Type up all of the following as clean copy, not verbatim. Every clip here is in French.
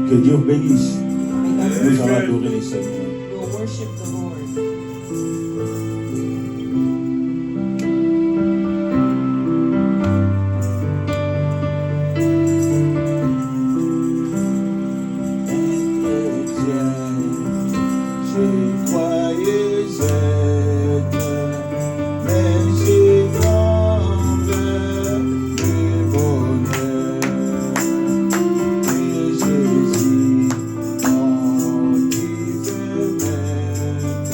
Que Dieu vous bénisse. May God Nous bless allons you. adorer le Seigneur. We will worship the Lord. Je croyais être, mais j'ignorais le bonheur. Et Jésus m'en disait même,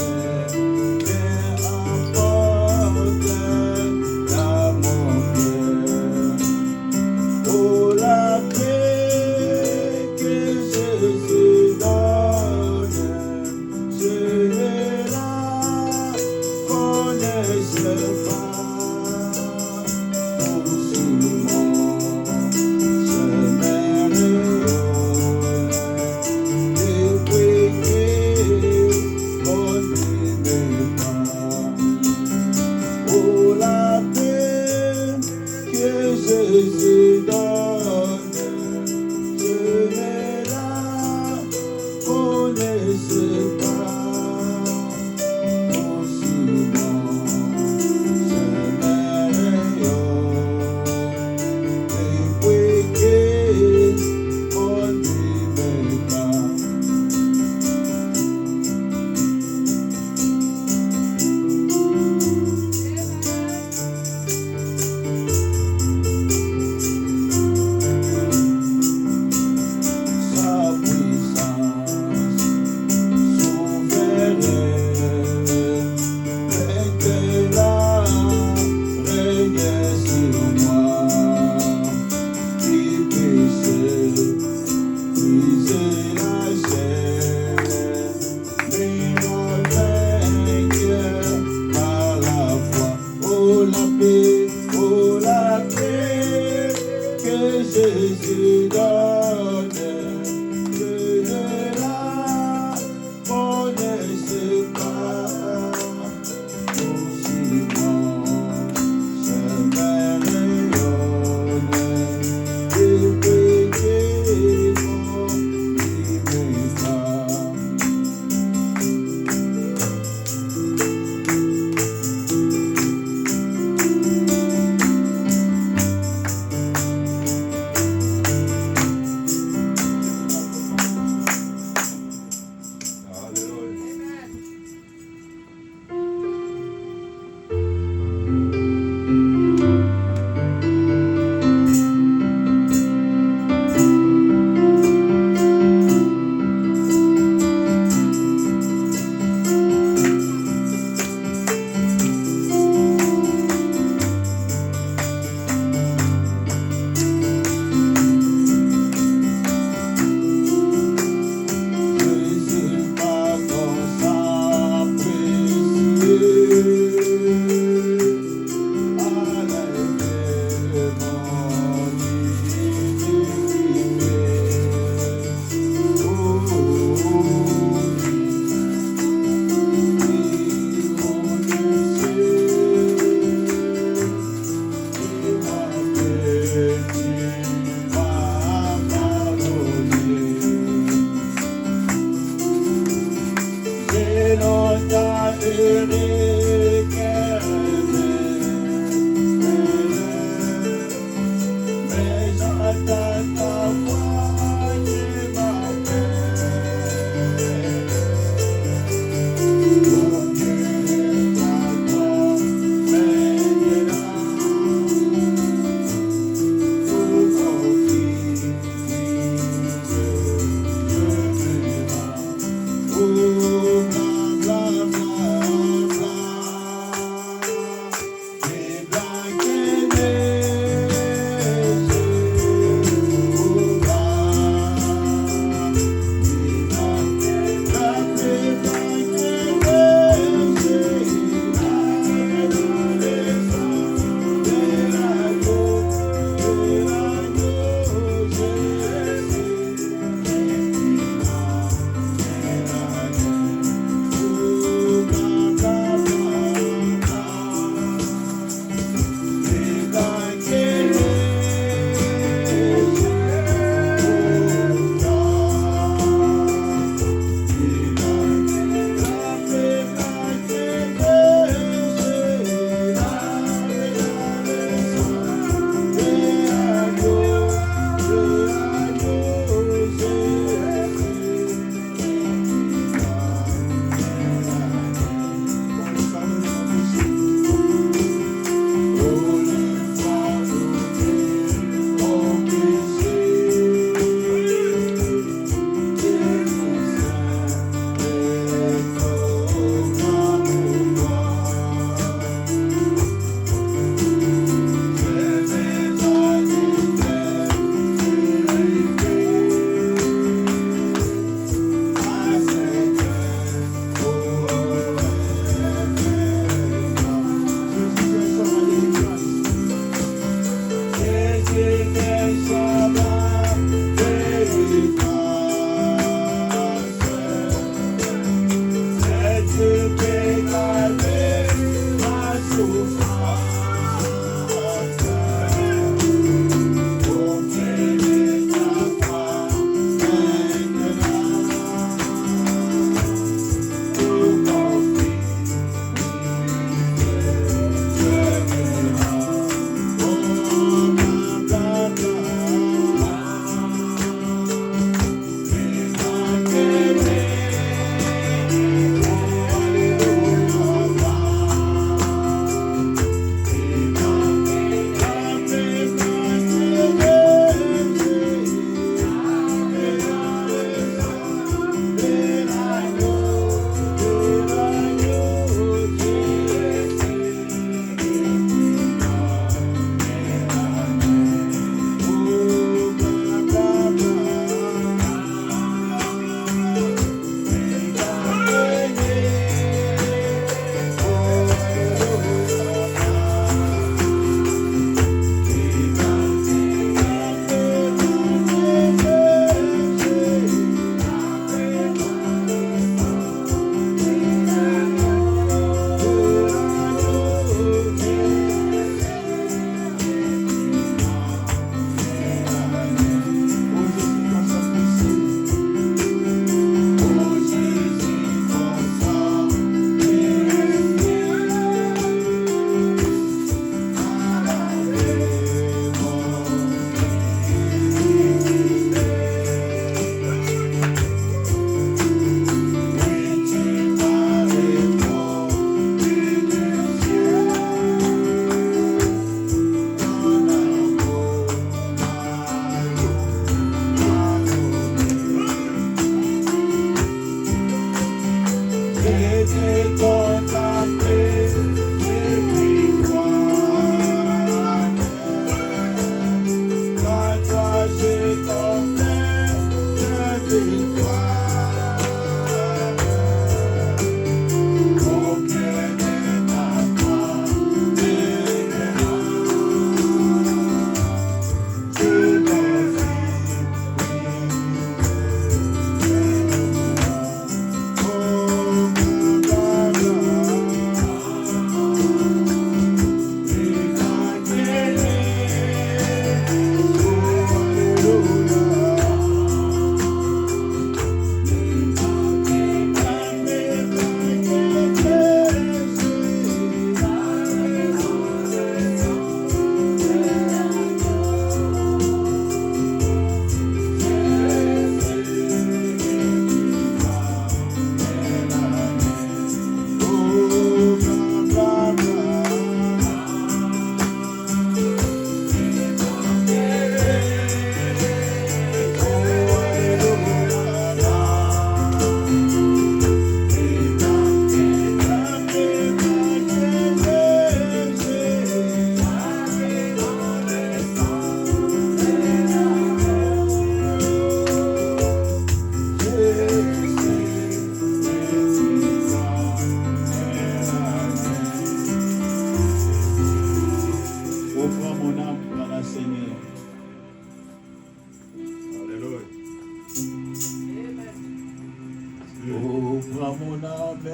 Oh, prends mon âme,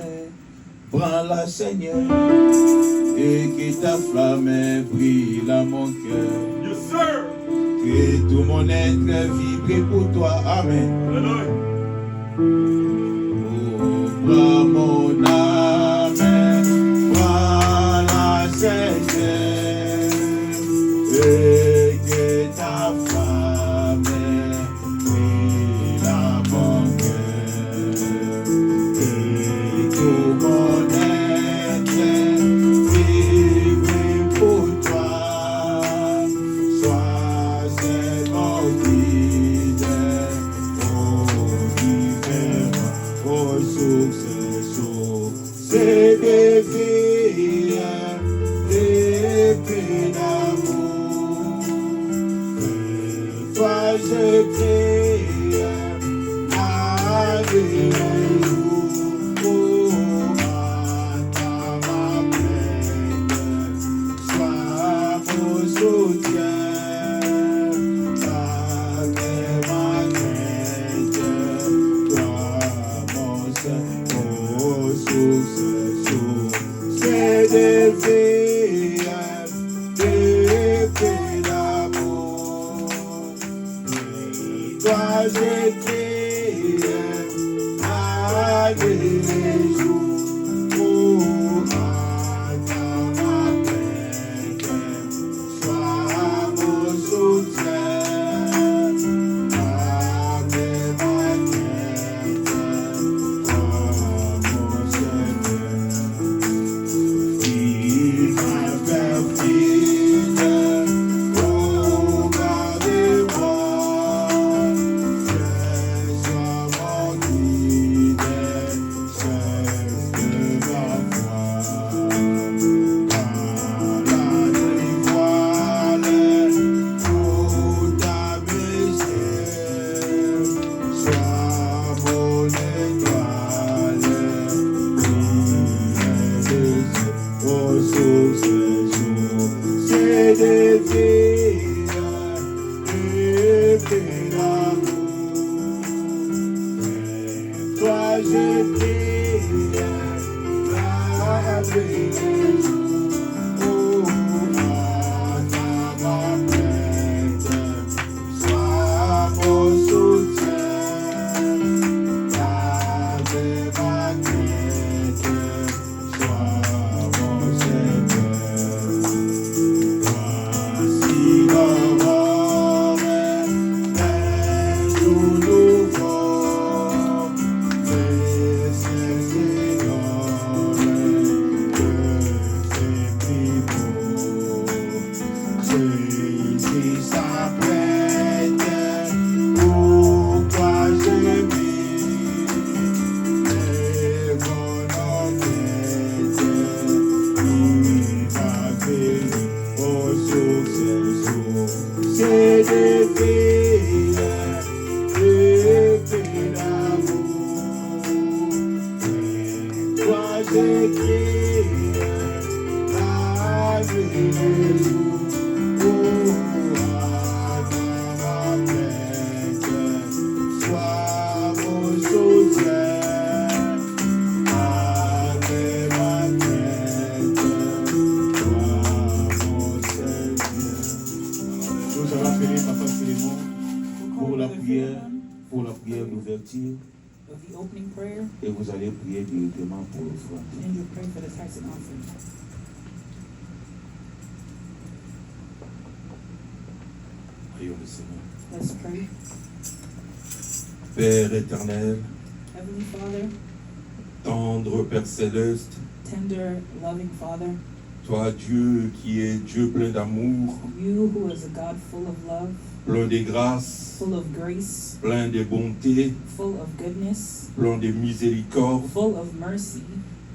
prends-la Seigneur, et que ta flamme brille dans mon cœur. Yes, sir. Que tout mon être vibre pour toi. Amen. Hallelujah. Oh, prends mon âme, prends-la Seigneur, et que ta flamme brille dans mon cœur. Et tout mon être vibre pour toi. Sois mon guide, source de vie, d'épée d'amour. Toi je crie, alléluia. Oh, ma plaine, sois mon soutien. C'est des vies, des vies d'amour. Toi je crie, alléluia. Oh, ma plaine, sois mon soutien. C'est des vies, des d'amour. Toi je prie, alléluia. Oh, ma plaine, sois mon soutien. C'est des vies, des vies d'amour. Toi je crie, alléluia. Oh, ma plaine, sois mon soutien. Nous allons finir, Papa Philémon, pour la prière d'ouverture, Of the opening prayer, et vous allez prier directement pour l'offrande. and you pray for the tithes and offering. Prions le Seigneur. Let's pray. Père éternel, Heavenly Father, tendre Père céleste, tender, loving Father, toi Dieu qui es Dieu plein d'amour, you who is a God full of love, plein de grâce, full of grace, plein de bonté, full of goodness, plein de miséricorde, full of mercy,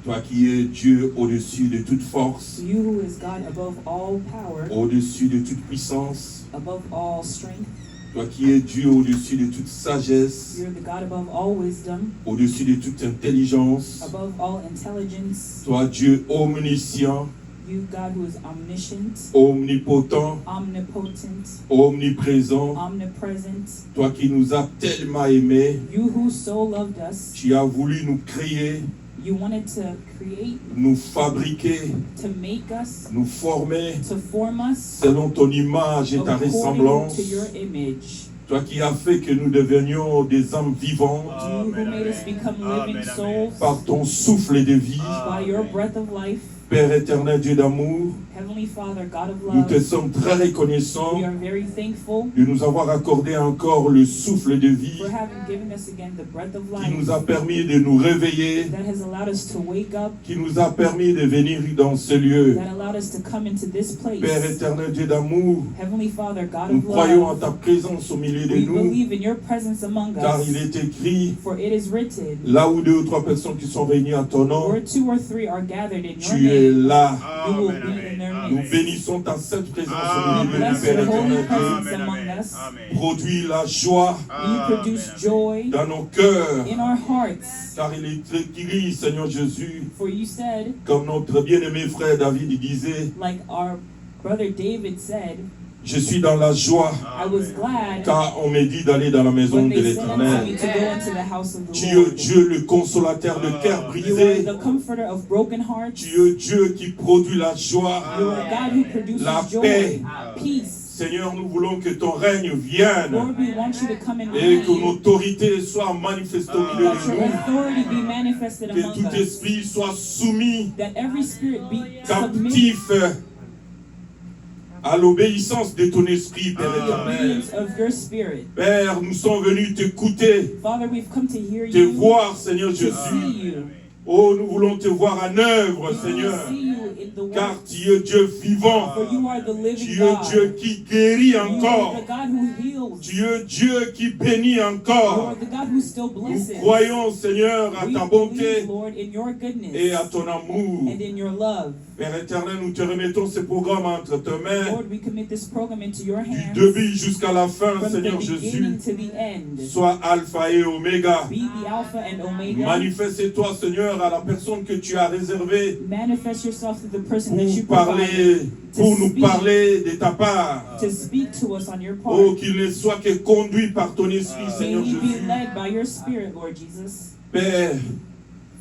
toi qui es Dieu au-dessus de toute force, you who is God above all power, au-dessus de toute puissance, above all strength, toi qui es Dieu au-dessus de toute sagesse, you're the God above all wisdom, au-dessus de toute intelligence, above all intelligence, toi Dieu omniscient, You, God, who is omniscient, omnipotent, omnipotent, omniprésent, omnipresent. toi qui nous as tellement aimés, You who so loved us, tu as voulu nous créer, you wanted to create, nous fabriquer, to make us, nous former to form us selon ton image et ta according ressemblance. to your image. Toi qui as fait que nous devenions des âmes vivantes You who made us become living souls par ton souffle de vie. by your breath of life. Père éternel, Dieu d'amour, Heavenly Father, God of nous love, te sommes très reconnaissants we are very thankful de nous avoir accordé encore le souffle de vie for having given us again the breath of qui nous life a permis de nous réveiller, that has allowed us to wake up, qui nous a permis de venir dans ce lieu. that allowed us to come into this Père place. éternel, Dieu d'amour, Heavenly Father, God nous of croyons en love, ta présence au milieu de we nous, believe in your presence among car il us, est écrit, for it is written, là où 2 ou 3 personnes qui sont réunies en ton nom, where 2 or 3 are gathered in your tu es name, là. you will be in their Nous midst. bénissons ta sainte présence We au milieu du bless Père your holy éternel. presence among us. Produis la joie You produce joy dans nos cœurs, in our hearts, car il est écrit, Seigneur Jésus, for you said, comme notre bien-aimé frère David disait, like our brother David said, je suis dans la joie, I was glad car on me dit d'aller dans la maison when de they said unto me l'Éternel. to go into the house of the Tu es Lord. Dieu, le consolateur de cœur You are brisé. the comforter of broken hearts. Tu es Dieu qui produit la joie. You are a God who produces La joy, paix. peace. Seigneur, nous voulons que ton règne vienne Lord, we want you to come and et que reign, l'autorité soit manifestée au milieu that your de nous. authority be manifested Que among tout us, esprit soit soumis, that every spirit be submitted captif à l'obéissance de ton esprit, Père to the éternel. obedience of your spirit. Père, nous sommes venus t'écouter, Father, we've come to hear te you, voir, Seigneur to see Jésus. you, Oh, nous voulons te voir en œuvre, to Seigneur, see you in the car work, tu es Dieu vivant. for you are the living Tu es God. Dieu qui guérit You are encore. the God who heals. Tu es Dieu qui bénit You are encore. the God who still Nous blesses. croyons, Seigneur, à We ta believe, bonté Lord, in your goodness et à ton amour. and in your love. Père éternel, nous te remettons ce programme entre tes mains, Lord, we commit this program into your du hands début jusqu'à la fin, from the Seigneur beginning Jésus. to the end. Sois Alpha et Oméga. Be the Alpha and Omega. Manifeste-toi, Seigneur, à la personne que tu as réservée Manifest yourself to the person that you pour provided nous parler de ta part. to speak to us on your part. Oh, qu'il ne soit que conduit par ton esprit, May Seigneur he be Jésus. led by your Spirit, Lord Jesus. Père,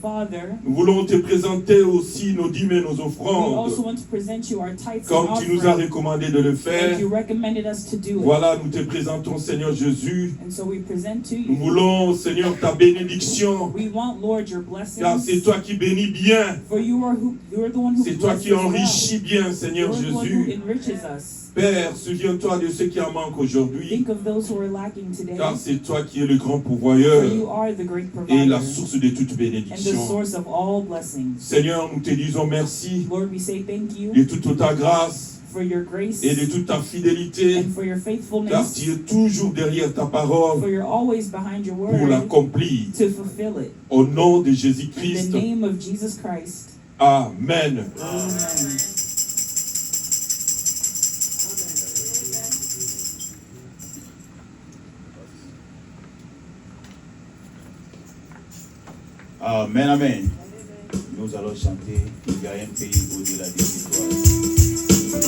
Father, nous voulons te présenter aussi nos dîmes et nos we also offrandes, want to present you our tithes and comme tu nous as offerings, recommandé de le faire. like you recommended us to do it. Voilà, nous te présentons, Seigneur Jésus. And so we present to Nous you. voulons, Seigneur, ta bénédiction, We want, Lord, your car c'est blessings. toi qui bénis bien. For you are the one who C'est toi blesses qui us well. enrichis bien, You Seigneur are the one who Jésus. enriches us. Père, souviens-toi de ceux qui en manquent aujourd'hui, Think of those who are lacking today. car c'est toi qui es le grand For pourvoyeur you are the great et provider la source de toute and the bénédiction. source of all blessings. Seigneur, nous te disons merci Lord, we say thank you de toute ta grâce for your grace et de toute ta fidélité, and for your car faithfulness, tu es toujours derrière ta parole for you're always behind your pour word l'accomplir. to fulfill it. Au nom de In Jésus-Christ, the name of Jesus Christ. Amen. Amen. Amen, amen. Nous allons chanter Il y a un pays au-delà des étoiles.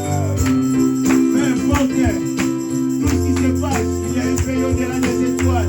Peu importe tout ce qui se passe, il y a un pays au-delà des étoiles.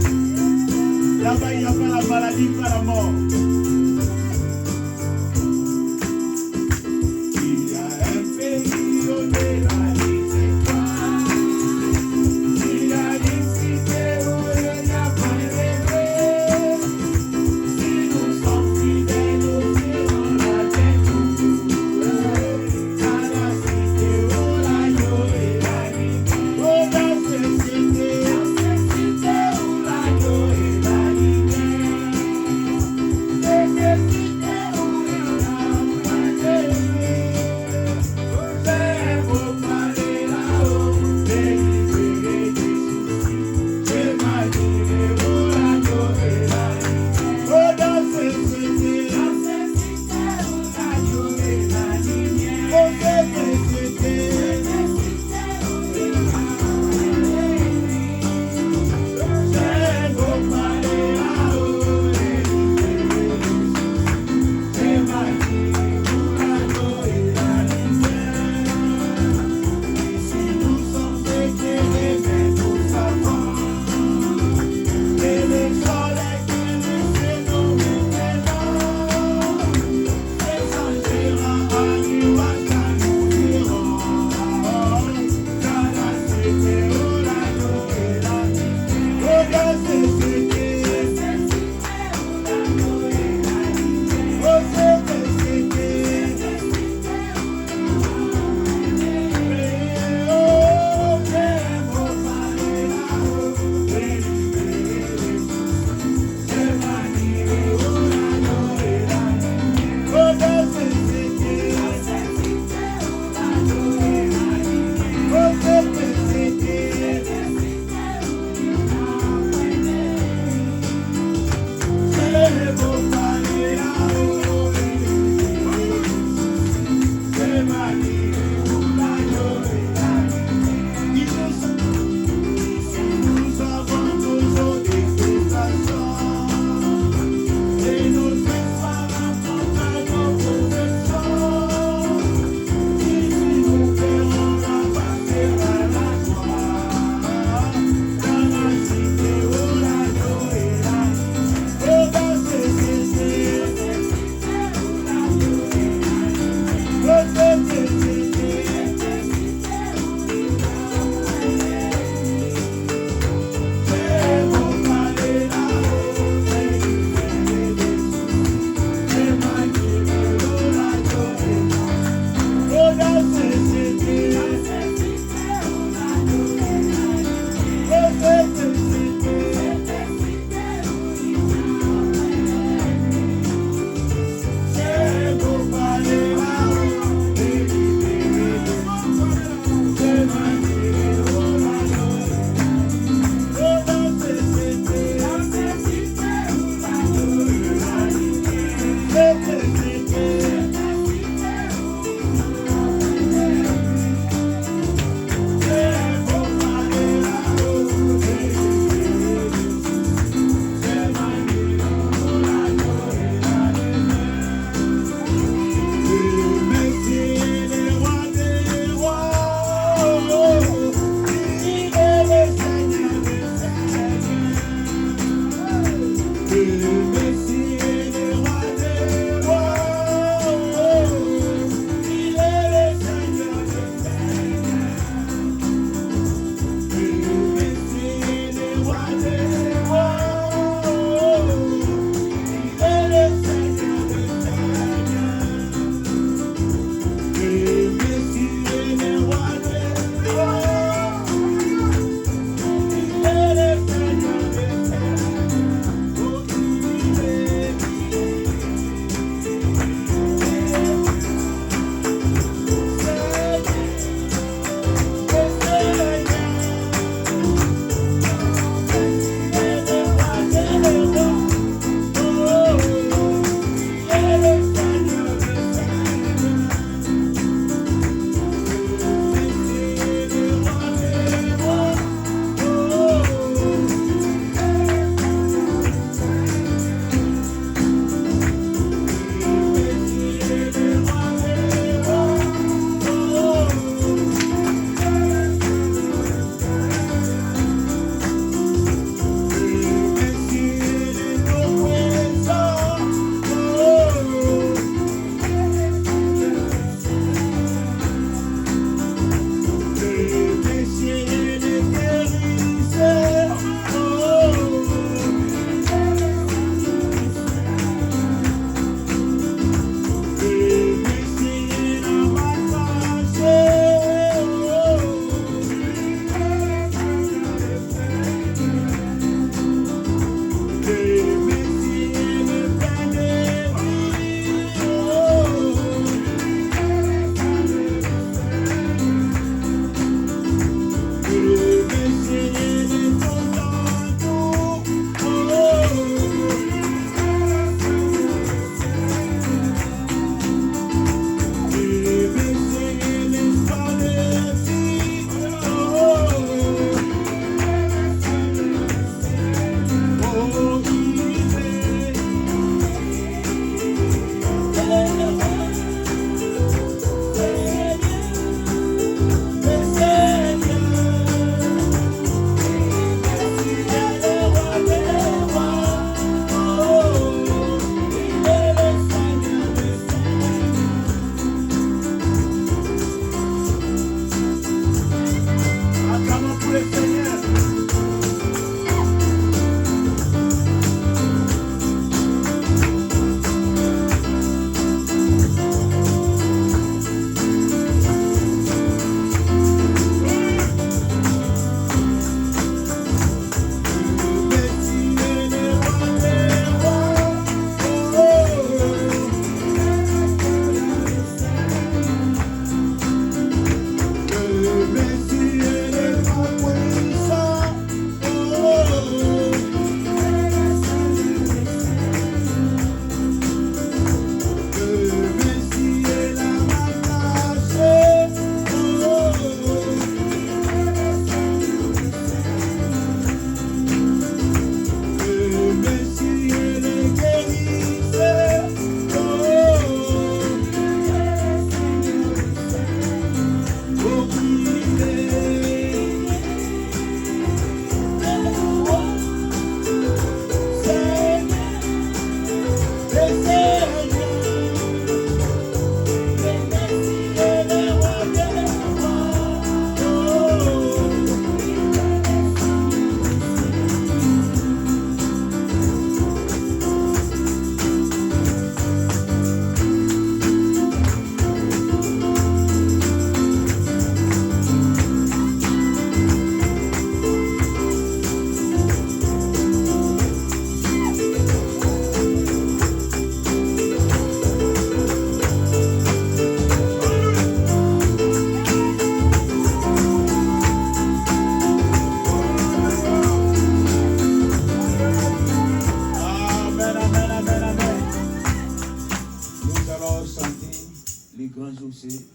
tous ces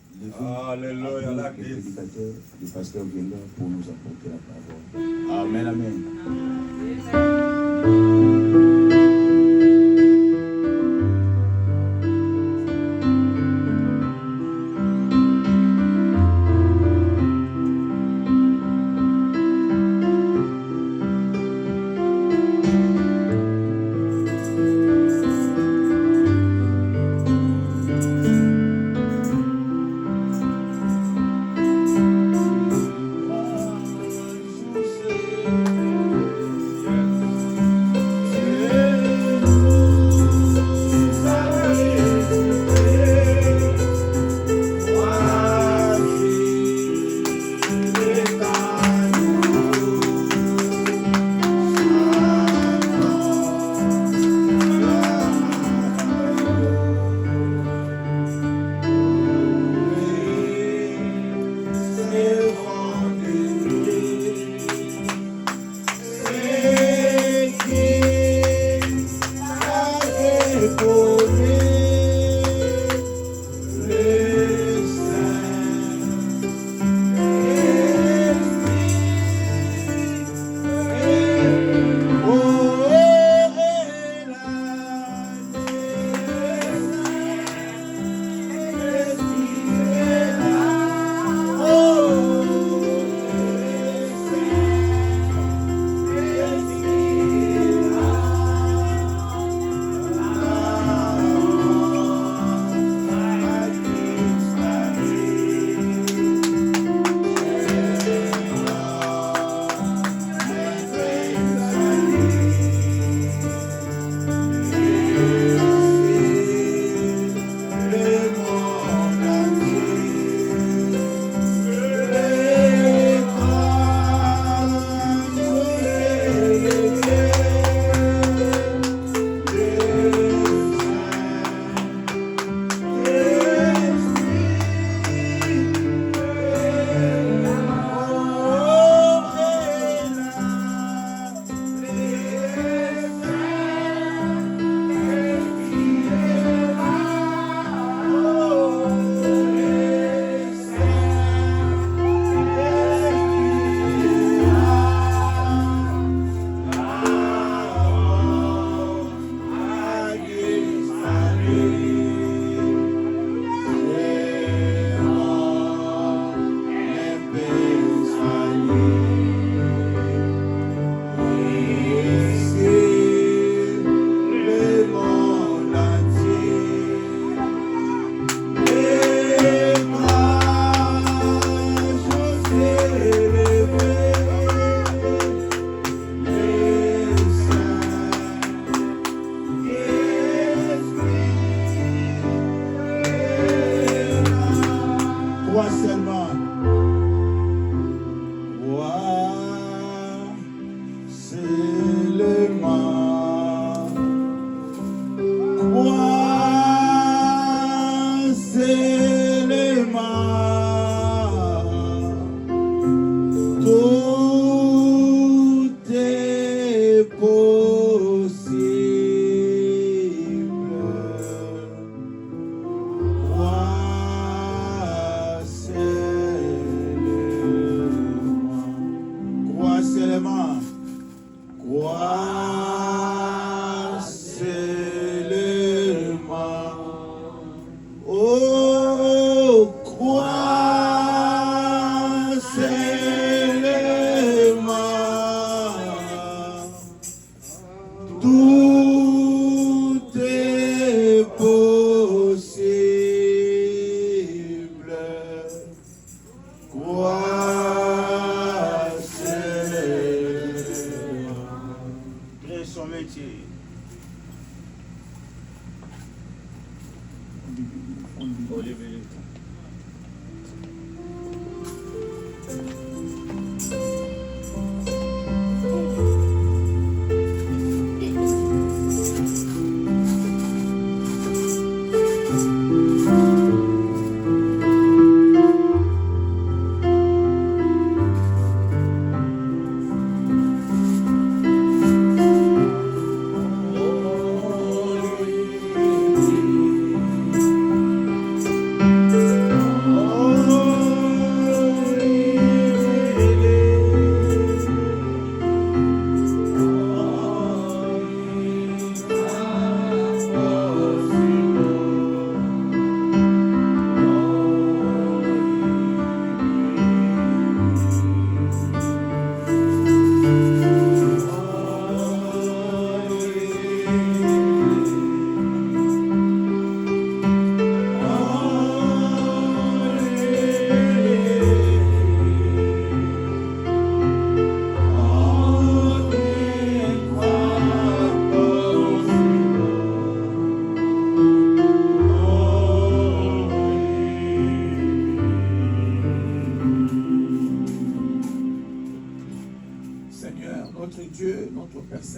Alléluia, la le grâce. prédicateur, le pasteur viendra pour nous apporter la parole. Amen, amen.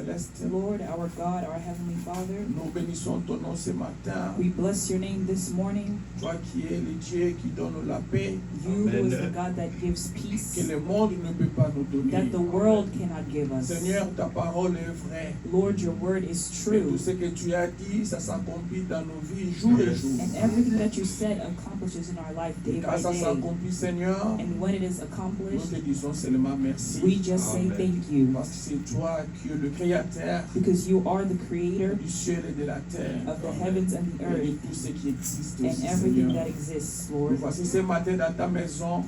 céleste, Lord, our God, our Heavenly Father, nous bénissons ton nom ce matin. we bless your name this morning. Toi qui es le Dieu qui donne la paix, You who is the God that gives que peace, le monde ne peut pas nous donner. that the world cannot give us. Seigneur, ta parole est vraie. Lord, your word is Et true. tout ce que tu as dit, ça s'accomplit dans nos vies jour et jour. And everything that you said accomplishes in our life day Et by quand ça day. s'accomplit, Seigneur, And when it is nous accomplished, te disons seulement merci. we just say Amen. thank you. Parce que c'est toi qui es le créateur Because you are the creator du ciel et de la terre. of the heavens and the Et de earth tout ce qui existe and aussi, everything Seigneur. that exists, Nous Lord. voici ce matin dans ta maison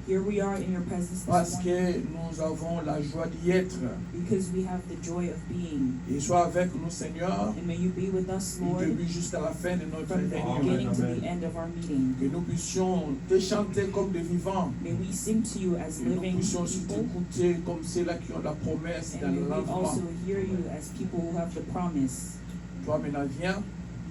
Here we are in your presence parce this morning que nous avons la joie d'y être. because we have the joy of being. Et sois avec nous, Seigneur, And may you be with us, du Lord, début jusqu'à la fin de notre from the réunion. beginning to Amen. the end of our meeting. Que nous puissions te chanter comme des vivants. May we sing to you as Et nous living puissions aussi people, t'écouter comme ceux-là qui ont la promesse dans and may we l'enfant. also hear you as people who have the promise. Toi maintenant viens,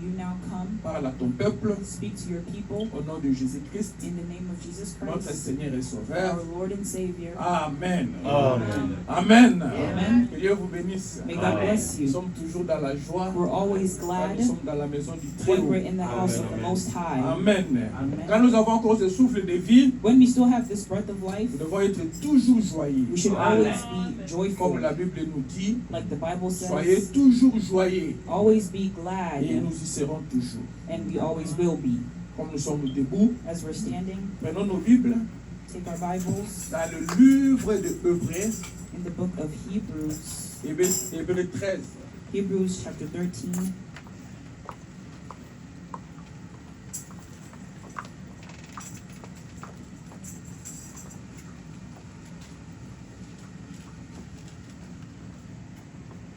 You now come, parle à ton peuple speak to your people au nom de Jésus-Christ, in the name of Jesus notre Christ, Seigneur et Sauveur. our Lord and Savior. Amen. Amen. Amen. Amen. Que Dieu vous bénisse. May God bless Nous you. sommes toujours dans la joie. We're always Quand glad nous sommes dans la maison du when Très-Haut. we're in the house of the Amen. Most High. Amen. Amen. Quand nous avons encore ce souffle de vie, When we still have this breath of life, nous devons être toujours joyeux. we should always be joyful. Comme la Bible nous dit, Like the Bible soyez says, toujours joyeux. always be Et glad, nous y serons toujours. and we always will be. Comme nous sommes debout, As we're standing, prenons nos Bibles take our Bibles dans le livre de Hébreux, in the book of Hebrews, Hébreux 13. Hebrews chapter 13.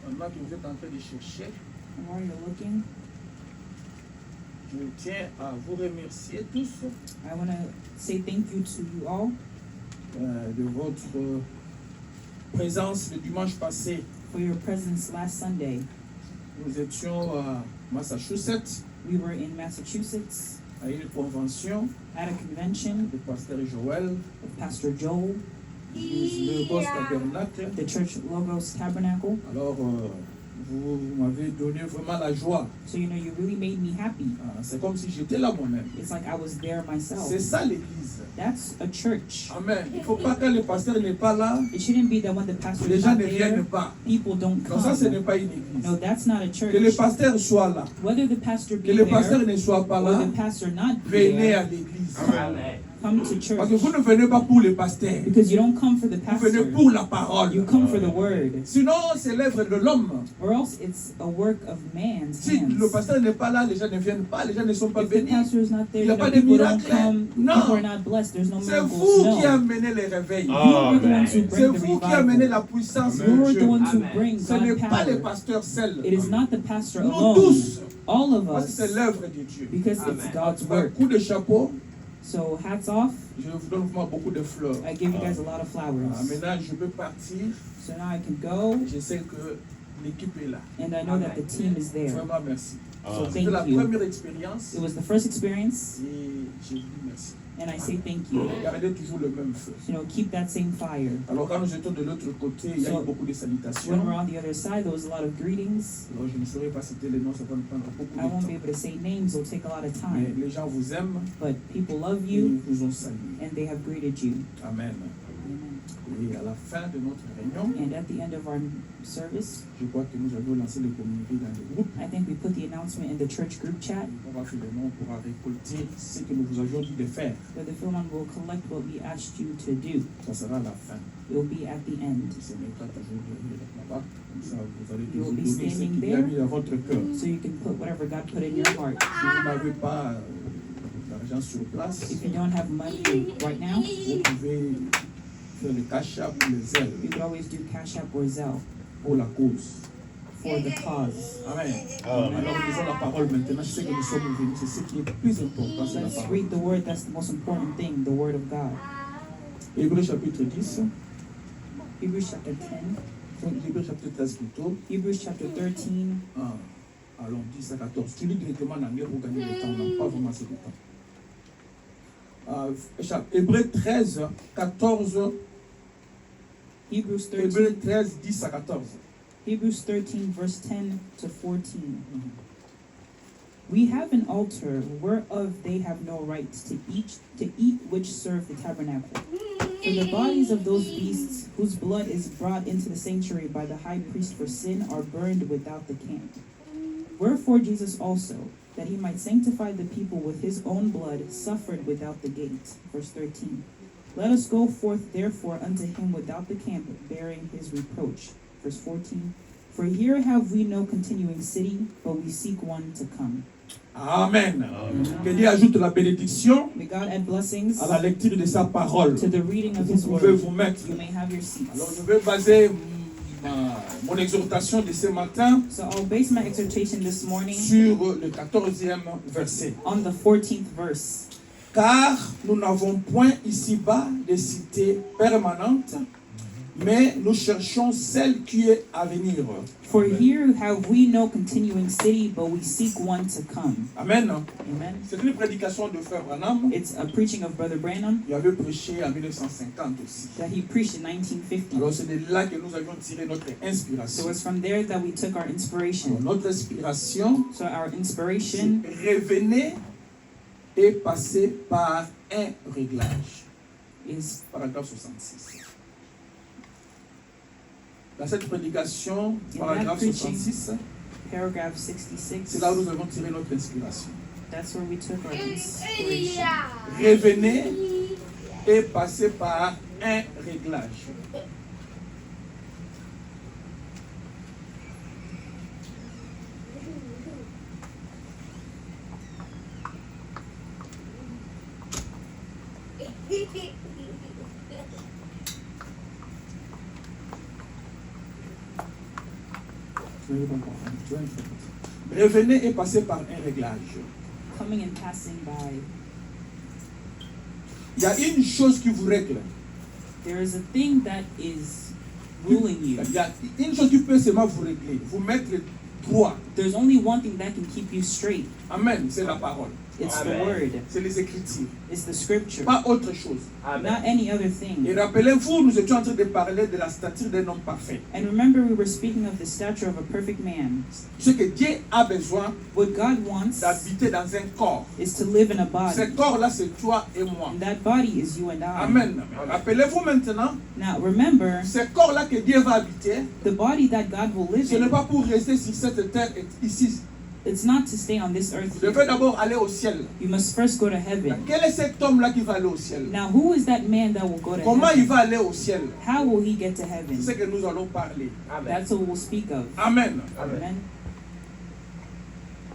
Pendant que vous êtes en train de chercher, And while you're looking, je tiens à vous remercier tous I want to say thank you to you all de votre présence le dimanche passé. for your presence last Sunday. Nous étions à Massachusetts We were in Massachusetts à une convention at a convention de Pasteur Joël, with Pastor Joel, le Boss Tabernacle. the Church Logos Tabernacle. Alors, vous m'avez donné vraiment la joie. So, you really made me happy. C'est comme si j'étais là moi-même. It's like I was there myself. C'est ça l'église. That's a church. Amen. Il ne faut pas que le pasteur n'est pas là, It shouldn't be that when the pastor les is gens not ne viennent there, pas. people don't Donc ça, ce n'est come. pas une église. No, that's not a Que le church. pasteur soit là, Whether the pastor que be le pasteur there ne soit pas or là, the pastor not be venez à there, l'église. come to Parce que vous church. ne venez pas pour le pasteur, Because you don't come for the vous venez pastor. pour la parole. You come for the word. Sinon, c'est l'œuvre de l'homme. Or else it's a work of man's Si le hands. pasteur n'est pas là, les gens ne viennent pas, les gens ne sont pas If the bénis. pastor is not there, Il y a pas de people don't miracle. come, Non. people are not blessed, there's no C'est miracles. vous qui No. amenez les réveils. You are the ones who C'est bring the vous qui amenez revival. la puissance Amen. de You're the Dieu. ones who bring Ce n'est God pas les power. pasteurs seuls. It is not the pastor Nous alone. tous. All of Parce que us. c'est l'œuvre de Dieu. Because it's God's Un work. coup de chapeau, So hats off. je vous donne vraiment beaucoup de fleurs. I give you guys a lot of flowers. Maintenant, je peux partir. So now I can go, Je sais que l'équipe est là. and I know that the team is there. Vraiment, merci. So C'était la thank you. première expérience It was the first experience, et je vous dis merci. and I say thank you. Gardez toujours le même feu. Keep that same fire. Alors, quand nous étions de l'autre côté, il y a eu So, beaucoup de When salutations. we're on the other side, there was a lot of greetings. Alors, je ne saurais pas citer les noms, ça va nous prendre beaucoup I won't be de able to say names, it'll take a lot of temps. Mais time. les gens vous aiment But people love et you, ils vous ont salué. and they have greeted you. Amen. Amen. Et à la fin de notre réunion, And at the end of our service, je crois que nous avions lancé le communiqué dans le groupe. I think we put the announcement in the church group chat. On va faire le nom pour récolter ce que nous vous avions dit de faire. Where the Philmon will collect what we asked you to do. Ça sera à la fin. It will be at the end. Ce n'est pas toujours là-bas. Comme ça, vous allez You will toujours be donner ce standing qu'il y a there. mis dans votre cœur. So you can put whatever God put in your heart. Si vous n'avez pas d'argent sur place, If you don't have money right now, vous pouvez faire le cash app ou les ailes you could always do Cash App or Zelle pour la cause. for the cause. Amen. Amen. Alors, lisons la parole maintenant. Je sais que nous sommes venus. C'est ce qui est plus important, c'est la Let's parole. read the word. That's the most important thing, the word of God. Hébreux chapitre 10, Hebrews chapter 10, Hébreux chapitre 13 plutôt. Hebrews chapter 13, Allons, 10 à 14. Tu lis directement en anglais pour gagner le temps. On n'a pas vraiment assez de temps. Hébreux 13, 14. Hebrews 13, Hébreux 13, 10 à 14. Hebrews 13, verse 10 to 14. We have an altar whereof they have no right to eat which serve the tabernacle. For the bodies of those beasts whose blood is brought into the sanctuary by the high priest for sin are burned without the camp. Wherefore Jesus also, that he might sanctify the people with his own blood, suffered without the gate. Verse 13. Let us go forth therefore unto him without the camp, bearing his reproach. Verse 14. For here have we no continuing city, but we seek one to come. Amen. Que Dieu ajoute la bénédiction May God add blessings à la lecture de sa parole. to the reading of Vous his pouvez word. vous mettre. You may have your seats. Alors je vais baser mon exhortation de ce matin So I'll base my exhortation this morning sur le 14e verset. on the 14th verse. Car nous n'avons point ici-bas de cité permanente, mais nous cherchons celle qui est à venir. For here have we no continuing city, but we seek one to come. Amen. Amen. C'est une prédication de Frère Branham. It's a preaching of Brother Branham Il avait prêché en 1950 aussi. that he preached in 1950. Alors c'est de là que nous avions tiré notre So inspiration. it's from there that we took our Alors, inspiration. notre inspiration, So our c'est inspiration revenez et passer par un réglage. is Paragraphe 66. Dans cette prédication, In paragraphe that preaching, 66, paragraph 66. c'est là où nous avons tiré notre inspiration. That's where we took our inspiration. Revenez et passer par un réglage. Revenez et passez par un réglage. Coming and passing by. Il y a une chose qui vous règle. There is a thing that is ruling you. Il y a une chose qui peut seulement vous régler, vous mettre droit. There's only one thing that can keep you straight. Amen, c'est la parole. It's the Amen. word. C'est les Écritures. It's the scripture. Pas autre chose. Not any other Et thing. rappelez-vous, nous étions en train de parler de la stature d'un homme parfait. And remember, we were speaking of the stature of a perfect man. Ce que Dieu a besoin What God wants d'habiter dans un corps. is to live in a Ce body. corps-là, c'est toi et moi. And that body is you and I. Amen. Rappelez-vous maintenant, Now, remember, ce corps-là que Dieu va habiter, the body that God will live ce n'est in, pas pour rester sur cette terre ici. it's not to stay on this earth. Vous devez d'abord aller au ciel. You must first go to heaven. Quel est cet homme-là qui va aller au ciel? Now, who is that man that will go to Comment il heaven? va aller au ciel? How will he get to C'est ce heaven? que nous allons parler. That's what we'll speak of. Amen. Amen.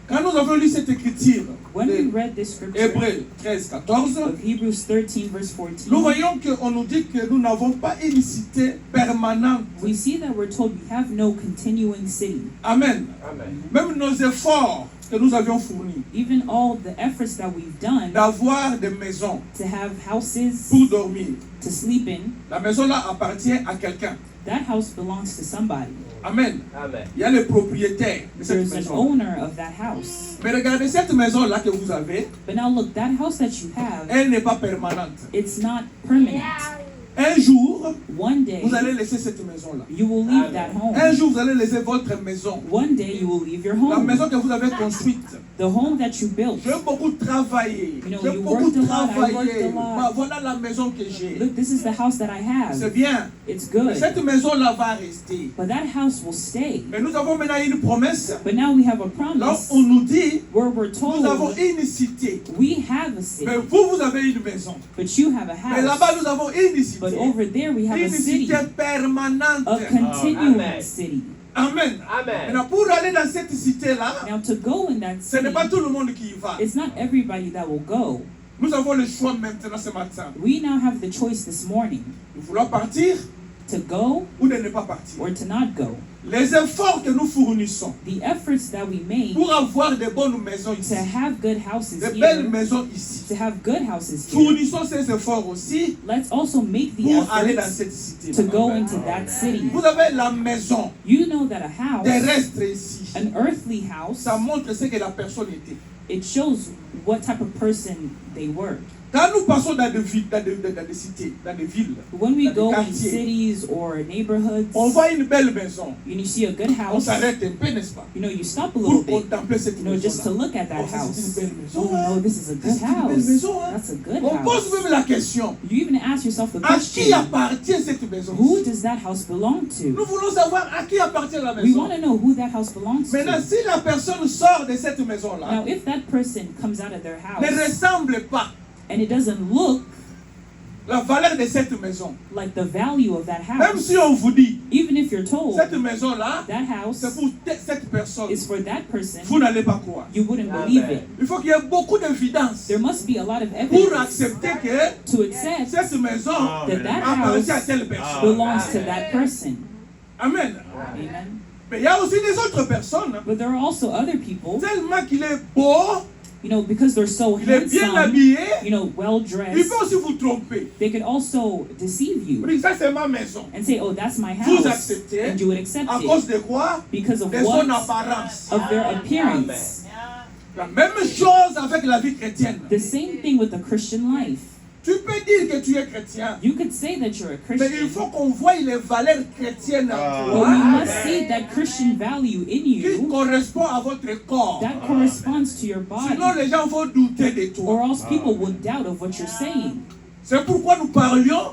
Quand nous avons lu cette écriture, When we de read this scripture Hébreux 13, 14, of Hebrews 13, verse nous 14, voyons qu'on nous dit que nous n'avons pas une cité permanente. we see that we're told we have no continuing city. Amen. Amen. Même nos efforts que nous avions fournis Even all the efforts that we've done d'avoir des maisons to have houses pour dormir, to sleep in, la maison là appartient à quelqu'un. that house belongs to somebody. Amen. Amen. Il y a le propriétaire de cette There's an maison. owner of that house. Mais regardez cette maison là que vous avez, But now look, that house that you have, elle n'est pas permanente. it's not permanent. Un jour, One day, vous allez laisser cette maison là. you will leave that Un home. jour, vous allez laisser votre maison. One day, you will leave your La home. maison que vous avez construite. The home that you built. J'ai beaucoup travaillé. You know, J'ai you beaucoup worked a lot, I worked travaillé. a lot. Voilà la maison que j'ai. Look, this is the house that I C'est have. bien. It's Mais good. cette maison-là va rester. But that house will stay. Mais nous avons maintenant une promesse. But now we have a Là, promise on nous dit, where we're nous avons told une cité. we have a city, Mais vous avez une maison. but you have a Mais là-bas, house. nous avons une cité. But over there we have a Une city, cité permanente. a continuing Amen. city. Amen. Amen. Maintenant, pour aller dans cette cité-là, Now to go in that ce n'est city, pas tout le monde qui y va. it's not everybody that will go. Nous avons le choix maintenant ce matin. We now have the choice this morning Nous voulons partir to go ou de ne pas partir. or to not go. Les efforts que nous fournissons The efforts that we make pour avoir de bonnes maisons ici, to have good houses de belles here, maisons ici, to have good houses here, fournissons ces efforts aussi let's also make the pour aller dans efforts cette cité. to go into that city. Vous avez la maison You know that a house, terrestre ici. an earthly house, Ça montre ce que la personne était. it shows what type of person they were. Quand nous passons dans des villes, dans des cités, dans des villes, When we dans go des in quartiers, cities or neighborhoods, on voit une belle maison. and you see a good On house, s'arrête un peu, n'est-ce pas? you stop a Pour little bit, contempler cette just to maison-là. look at that Oh, ça, c'est une house. belle maison. Oh hein. no, this is a good C'est une belle house. maison. hein. That's a good On pose house. même la question. You even ask yourself the À qui question, appartient cette maison? who does that house belong Nous to? voulons savoir à qui appartient la We maison. want to know who that house belongs Maintenant, to. si la personne sort de cette maison-là, Now, if that person comes out of their ne house ressemble pas and it doesn't look la valeur de cette maison, like the value of that même house, si on vous dit, even if you're told cette maison-là, that house c'est pour cette personne, is for that person, vous n'allez pas croire. you wouldn't believe it. Il faut qu'il y ait beaucoup d'évidence There must be a lot of pour evidence accepter que to accept cette maison that appartient à house telle personne. belongs to that person. Amen. Amen. Mais il y a aussi des autres personnes, But there are also other people, tellement qu'il est beau, because they're so il est bien handsome, habillé, well il dressed, peut aussi vous tromper. they could also deceive Vous you dites, ça c'est ma maison. and say, oh, that's my Vous house. acceptez And you would accept à it cause de quoi? because of De son what? apparence. Of their appearance. La même chose avec la vie chrétienne. The same thing with the Christian life. Tu peux dire que tu es chrétien, You could say that you're a mais il Christian, faut qu'on voie les valeurs chrétiennes en but toi we must see that Christian value in qui you correspond à votre corps. that corresponds to your Sinon, body, les gens vont douter de or toi. else people will doubt of what you're saying. C'est pourquoi nous parlions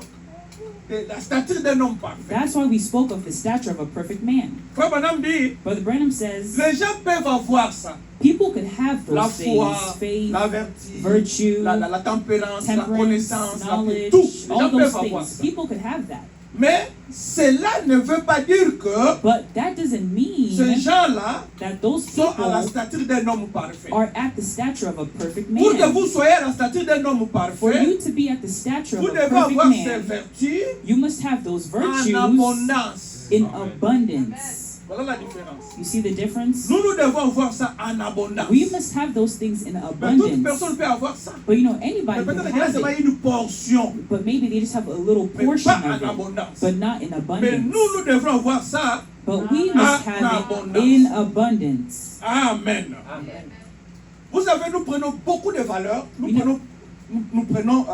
de la stature d'un homme parfait. That's why we spoke of the stature of a perfect man. Frère Branham dit, Brother Branham says les gens peuvent avoir ça. people could have La those foi, things, faith, la vertu, virtue, la tempérance, la temperance, connaissance, tout. knowledge, Les all gens those peuvent avoir things. ça. People could have that. Mais cela ne veut pas dire que But that doesn't ces mean gens-là that those sont à la people stature d'un homme parfait. are at the stature of a perfect Pour que man. vous soyez à la stature d'un homme For parfait, you to be at the stature vous of a devez perfect avoir ces man, vertus you must have those en virtues abondance. in abundance. Voilà la différence. You see the difference? Nous devons avoir ça en abondance. We must have those things in Mais toute abundance. personne peut avoir ça. But Mais anybody peut-être can qu'il y a have seulement it. une portion, But maybe they just have a little mais portion pas of en it, abondance. but not in Mais abundance. nous devons avoir ça. But we must have it in abundance. Amen. Vous savez, nous prenons beaucoup de valeurs, nous prenons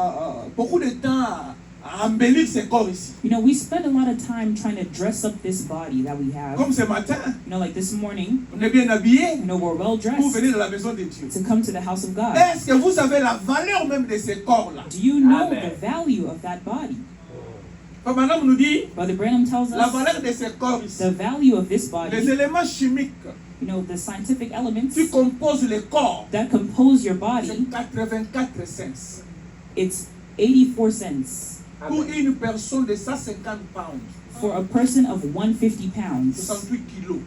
beaucoup de temps à embellir ce corps ici. We spend a lot of time trying to dress up this body that we have. Comme ce matin, Like this morning, on est bien habillé we're well pour dressed venir dans la maison de Dieu. to come to the house of God. Est-ce que vous savez la valeur même de ce corps-là? Do you know the value of that body? Comme Madame nous dit, Brother Branham tells la us valeur de ce corps ici, the value of this les body, éléments chimiques the scientific elements qui composent le corps, that compose your c'est body, 84 cents. it's 84 cents. Pour une personne de 150 pounds, For a person of 150 pounds, 68 kilos.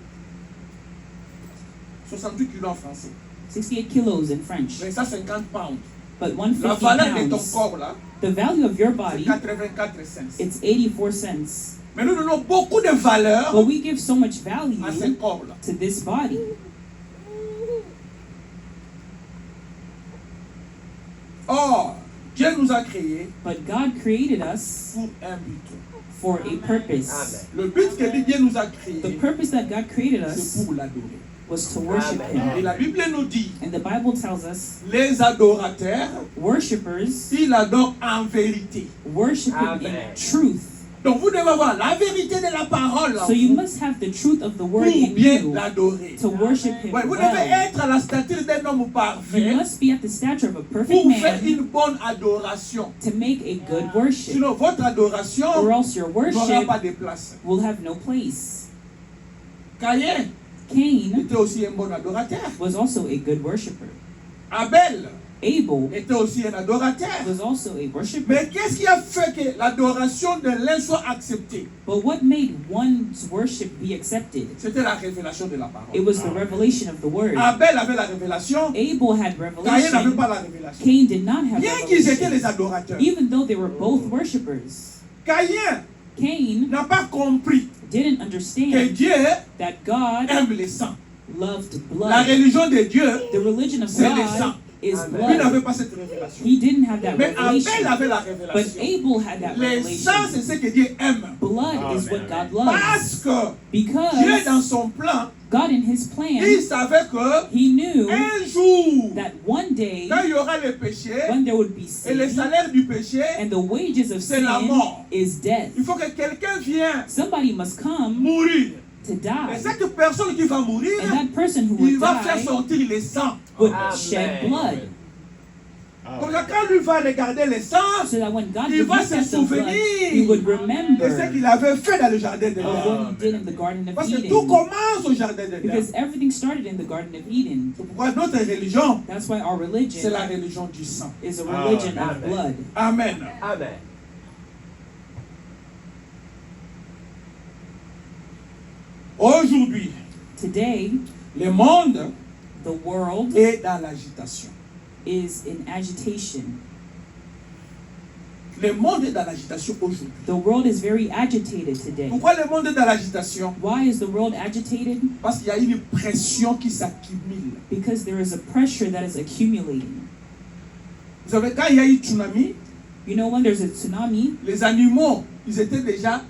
68 kilos en français. 68 kilos in French, Mais 150 pounds. but La 150 valeur de ton pounds, corps là, the value of your c'est body, 84 cents. it's 84 cents. Mais nous donnons beaucoup de valeur But we give so much value à ce corps là. to this body. Or, Dieu nous a créés But God created us pour un but. for a purpose. Le but que Dieu nous a The créés, purpose that God created c'est us pour l'adorer. was to worship Et Him. la Bible nous dit, And the Bible tells us les adorateurs, worshipers ils adorent en vérité. worship Him in truth. Donc vous devez avoir la vérité de la parole en So you vous must have the truth of the pour word in bien you l'adorer. to worship Him Ouais, vous devez well. être à la stature d'un homme You parfait must be at the stature of a perfect pour faire man une bonne adoration. to make a good worship. Sinon, votre adoration Or else your n'aura worship pas de place. will have no place. Caïn Cain était aussi un bon adorateur. was also a good worshiper. Abel Abel était aussi un adorateur. was also a worshiper. Mais qu'est-ce qui a fait que l'adoration de l'un soit acceptée? But what made one's worship be accepted? C'était la révélation de la It parole. was the revelation of the word. Abel avait la révélation, Abel had Caïn n'avait revelation. pas la révélation. Cain did not have Bien qu'ils étaient les revelation. adorateurs, Even though they were both worshippers, Caïn Cain n'a pas compris didn't que understand Dieu that God aime les saints. loved La blood. religion de Dieu, The religion of c'est le sang. God is Amen. Lui n'avait blood. pas cette révélation. He didn't have that Mais Abel revelation, avait la but révélation. Abel had that Le sang, c'est revelation. ce que Dieu aime. Blood is what God loves. Parce que Dieu, Because dans son plan, God in his il plan, savait que he knew un jour, that one day, quand il y aura le péché, when there would be et le sin, salaire du péché, and the wages of c'est la sin mort. is death. il faut que quelqu'un vienne Somebody must come mourir. to Et die. cette personne qui va mourir, And that person who il would va faire die sortir le sang. would Amen. shed blood. Comme ça, quand lui va regarder le sang, So that when God il would va look se at the blood, he would souvenir de ce remember qu'il avait fait dans le jardin de of l'Éden. what he did in the Garden of Parce que tout Eden. commence au jardin de l'Éden. Because everything started in the Garden of Eden. C'est pourquoi notre religion, That's why our c'est la religion religion du sang. is a religion of Amen. blood. Amen. Amen. Aujourd'hui, Today, le monde the world est dans l'agitation. is in agitation. Le monde est dans l'agitation aujourd'hui. The world is very agitated today. Pourquoi le monde est dans l'agitation? Why is the world agitated? Parce qu'il y a une pression qui s'accumule. Because there is a pressure that is accumulating. Vous savez, quand il y a eu tsunami, You know, when there's a tsunami, les animaux, ils étaient déjà,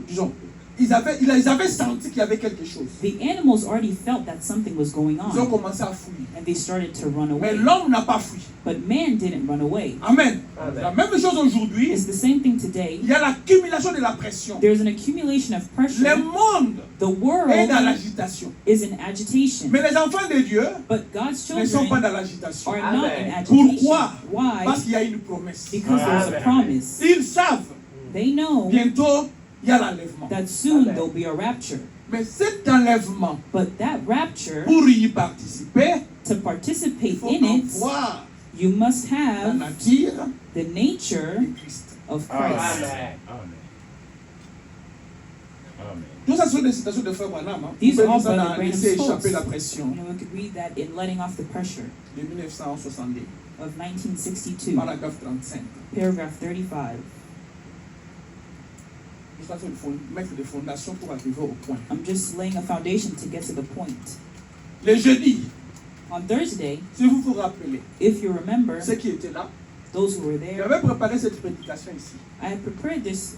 disons, ils avaient senti qu'il y avait quelque chose. the animals already felt that something was going Ils ont on, commencé à fuir. and they started to run Mais away. l'homme n'a pas fui. But man didn't run away. Amen. Amen. La même chose aujourd'hui, It's the same thing today. il y a l'accumulation de la pression. There's an accumulation of Le pressure. monde The est world dans l'agitation. is in agitation. Mais les enfants de Dieu But God's ne sont pas children dans l'agitation. are not in Amen. agitation. Pourquoi? Why? Parce qu'il y a une promesse. Because there's a Amen. promise. Ils savent, They know bientôt, il y a l'enlèvement. that soon Amen. there'll be a rapture. Mais cet enlèvement, But that rapture, pour y participer, to il participate faut in it, avoir you must la have nature the nature de Christ. of Christ. Amen. Tout ça, ce sont des citations de Frère Branham. Hein. These Vous pouvez are lire ça Brother dans Branham's Laisser quotes. échapper la You pression know, we could read that in Letting Off the Pressure de 1962, of 1962, paragraphe 35. paragraph 35. Tout ça, c'est mettre des fondations pour arriver au point. I'm just laying a foundation to get to the point. Le jeudi, On Thursday, si vous vous rappelez, if you remember, ceux qui étaient là, those who were there, j'avais préparé cette prédication ici. I had prepared this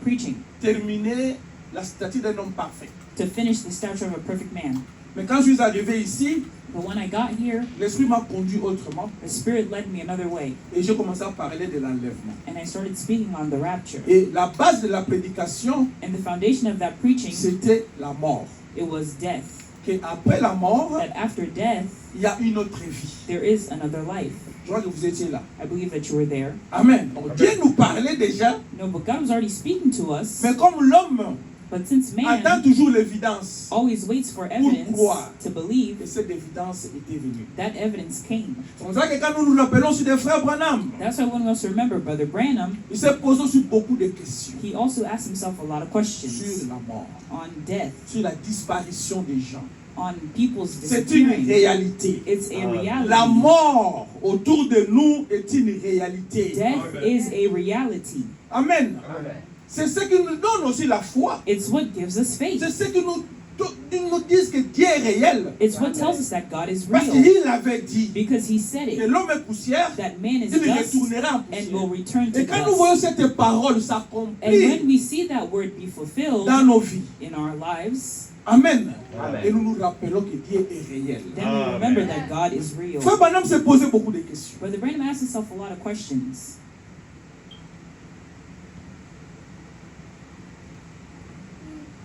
preaching Terminer la statue d'un homme parfait. to finish the stature of a perfect man. Mais quand je suis arrivé ici, But when I got here, l'Esprit m'a conduit autrement the Spirit led me another way, et j'ai commencé à parler de l'enlèvement. and I started speaking on the rapture. Et la base de la prédication, And the foundation of that preaching, c'était la mort. it was death. Qu'après la mort, That after death, il y a une autre vie. there is another life. Je crois que vous étiez là. I believe that you were there. Amen. Donc, Dieu nous parlait déjà, No, but God was already speaking to us. mais comme l'homme But since attend man toujours l'évidence, always waits for evidence croire. to believe, et cette évidence était venue. that evidence came. C'est pour ça que quand nous nous rappelons sur des frères Branham, That's why one of us remember Brother Branham. il s'est posé sur beaucoup de questions He also asked himself a lot of questions sur la mort, on death, sur la disparition des gens. on people's C'est une disappearing. réalité. It's a reality. La mort autour de nous est une réalité. Death is a reality. Amen. Amen. C'est ce qui nous donne aussi la foi. It's what gives us faith. C'est ce qui nous dit que Dieu est réel. It's what tells us that God is Parce real. qu'il avait dit Because he said que it, l'homme est poussière, that man is il dust retournera en and will poussière. return to Et quand nous voyons dust. cette parole And s'accomplir when we see that word be fulfilled dans nos vies, in our lives, Amen. Amen. Et nous nous rappelons que Dieu est réel. then we remember that God is real. Frère Branham s'est posé beaucoup de questions. Brother Branham asked himself a lot of questions.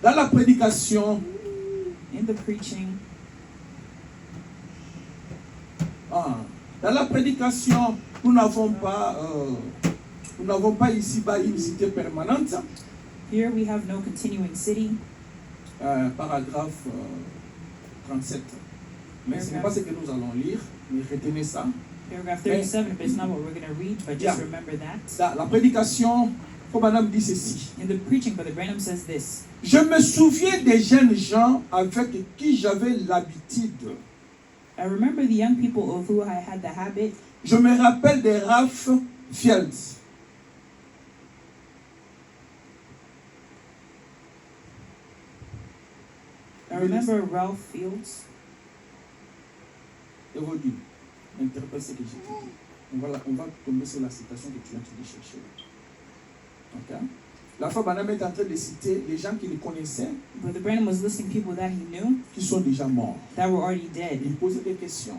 Dans la prédication, In the preaching, dans la prédication, nous n'avons pas ici-bas une cité permanente. here we have no continuing city. Paragraphe 37. Mais ce n'est pas ce que nous allons lire, mais retenez ça. Paragraph 37, but it's not what we're going to read, but just Yeah. remember that. Dans la prédication, comme Madame dit ceci. In the preaching, Brother Branham says this. Je me souviens des jeunes gens avec qui j'avais l'habitude. I remember the young people of who I had the habit. Je me rappelle de Ralph Fields. I remember Ralph Fields. Je vous dis. interprète ce que j'ai dit. On va tomber sur la citation que tu es en train de chercher. Ok? La fois, Branham est en train de citer les gens qui le connaissaient, Brother Branham was listing people that he knew qui sont déjà morts. that were already dead. Il posait des questions.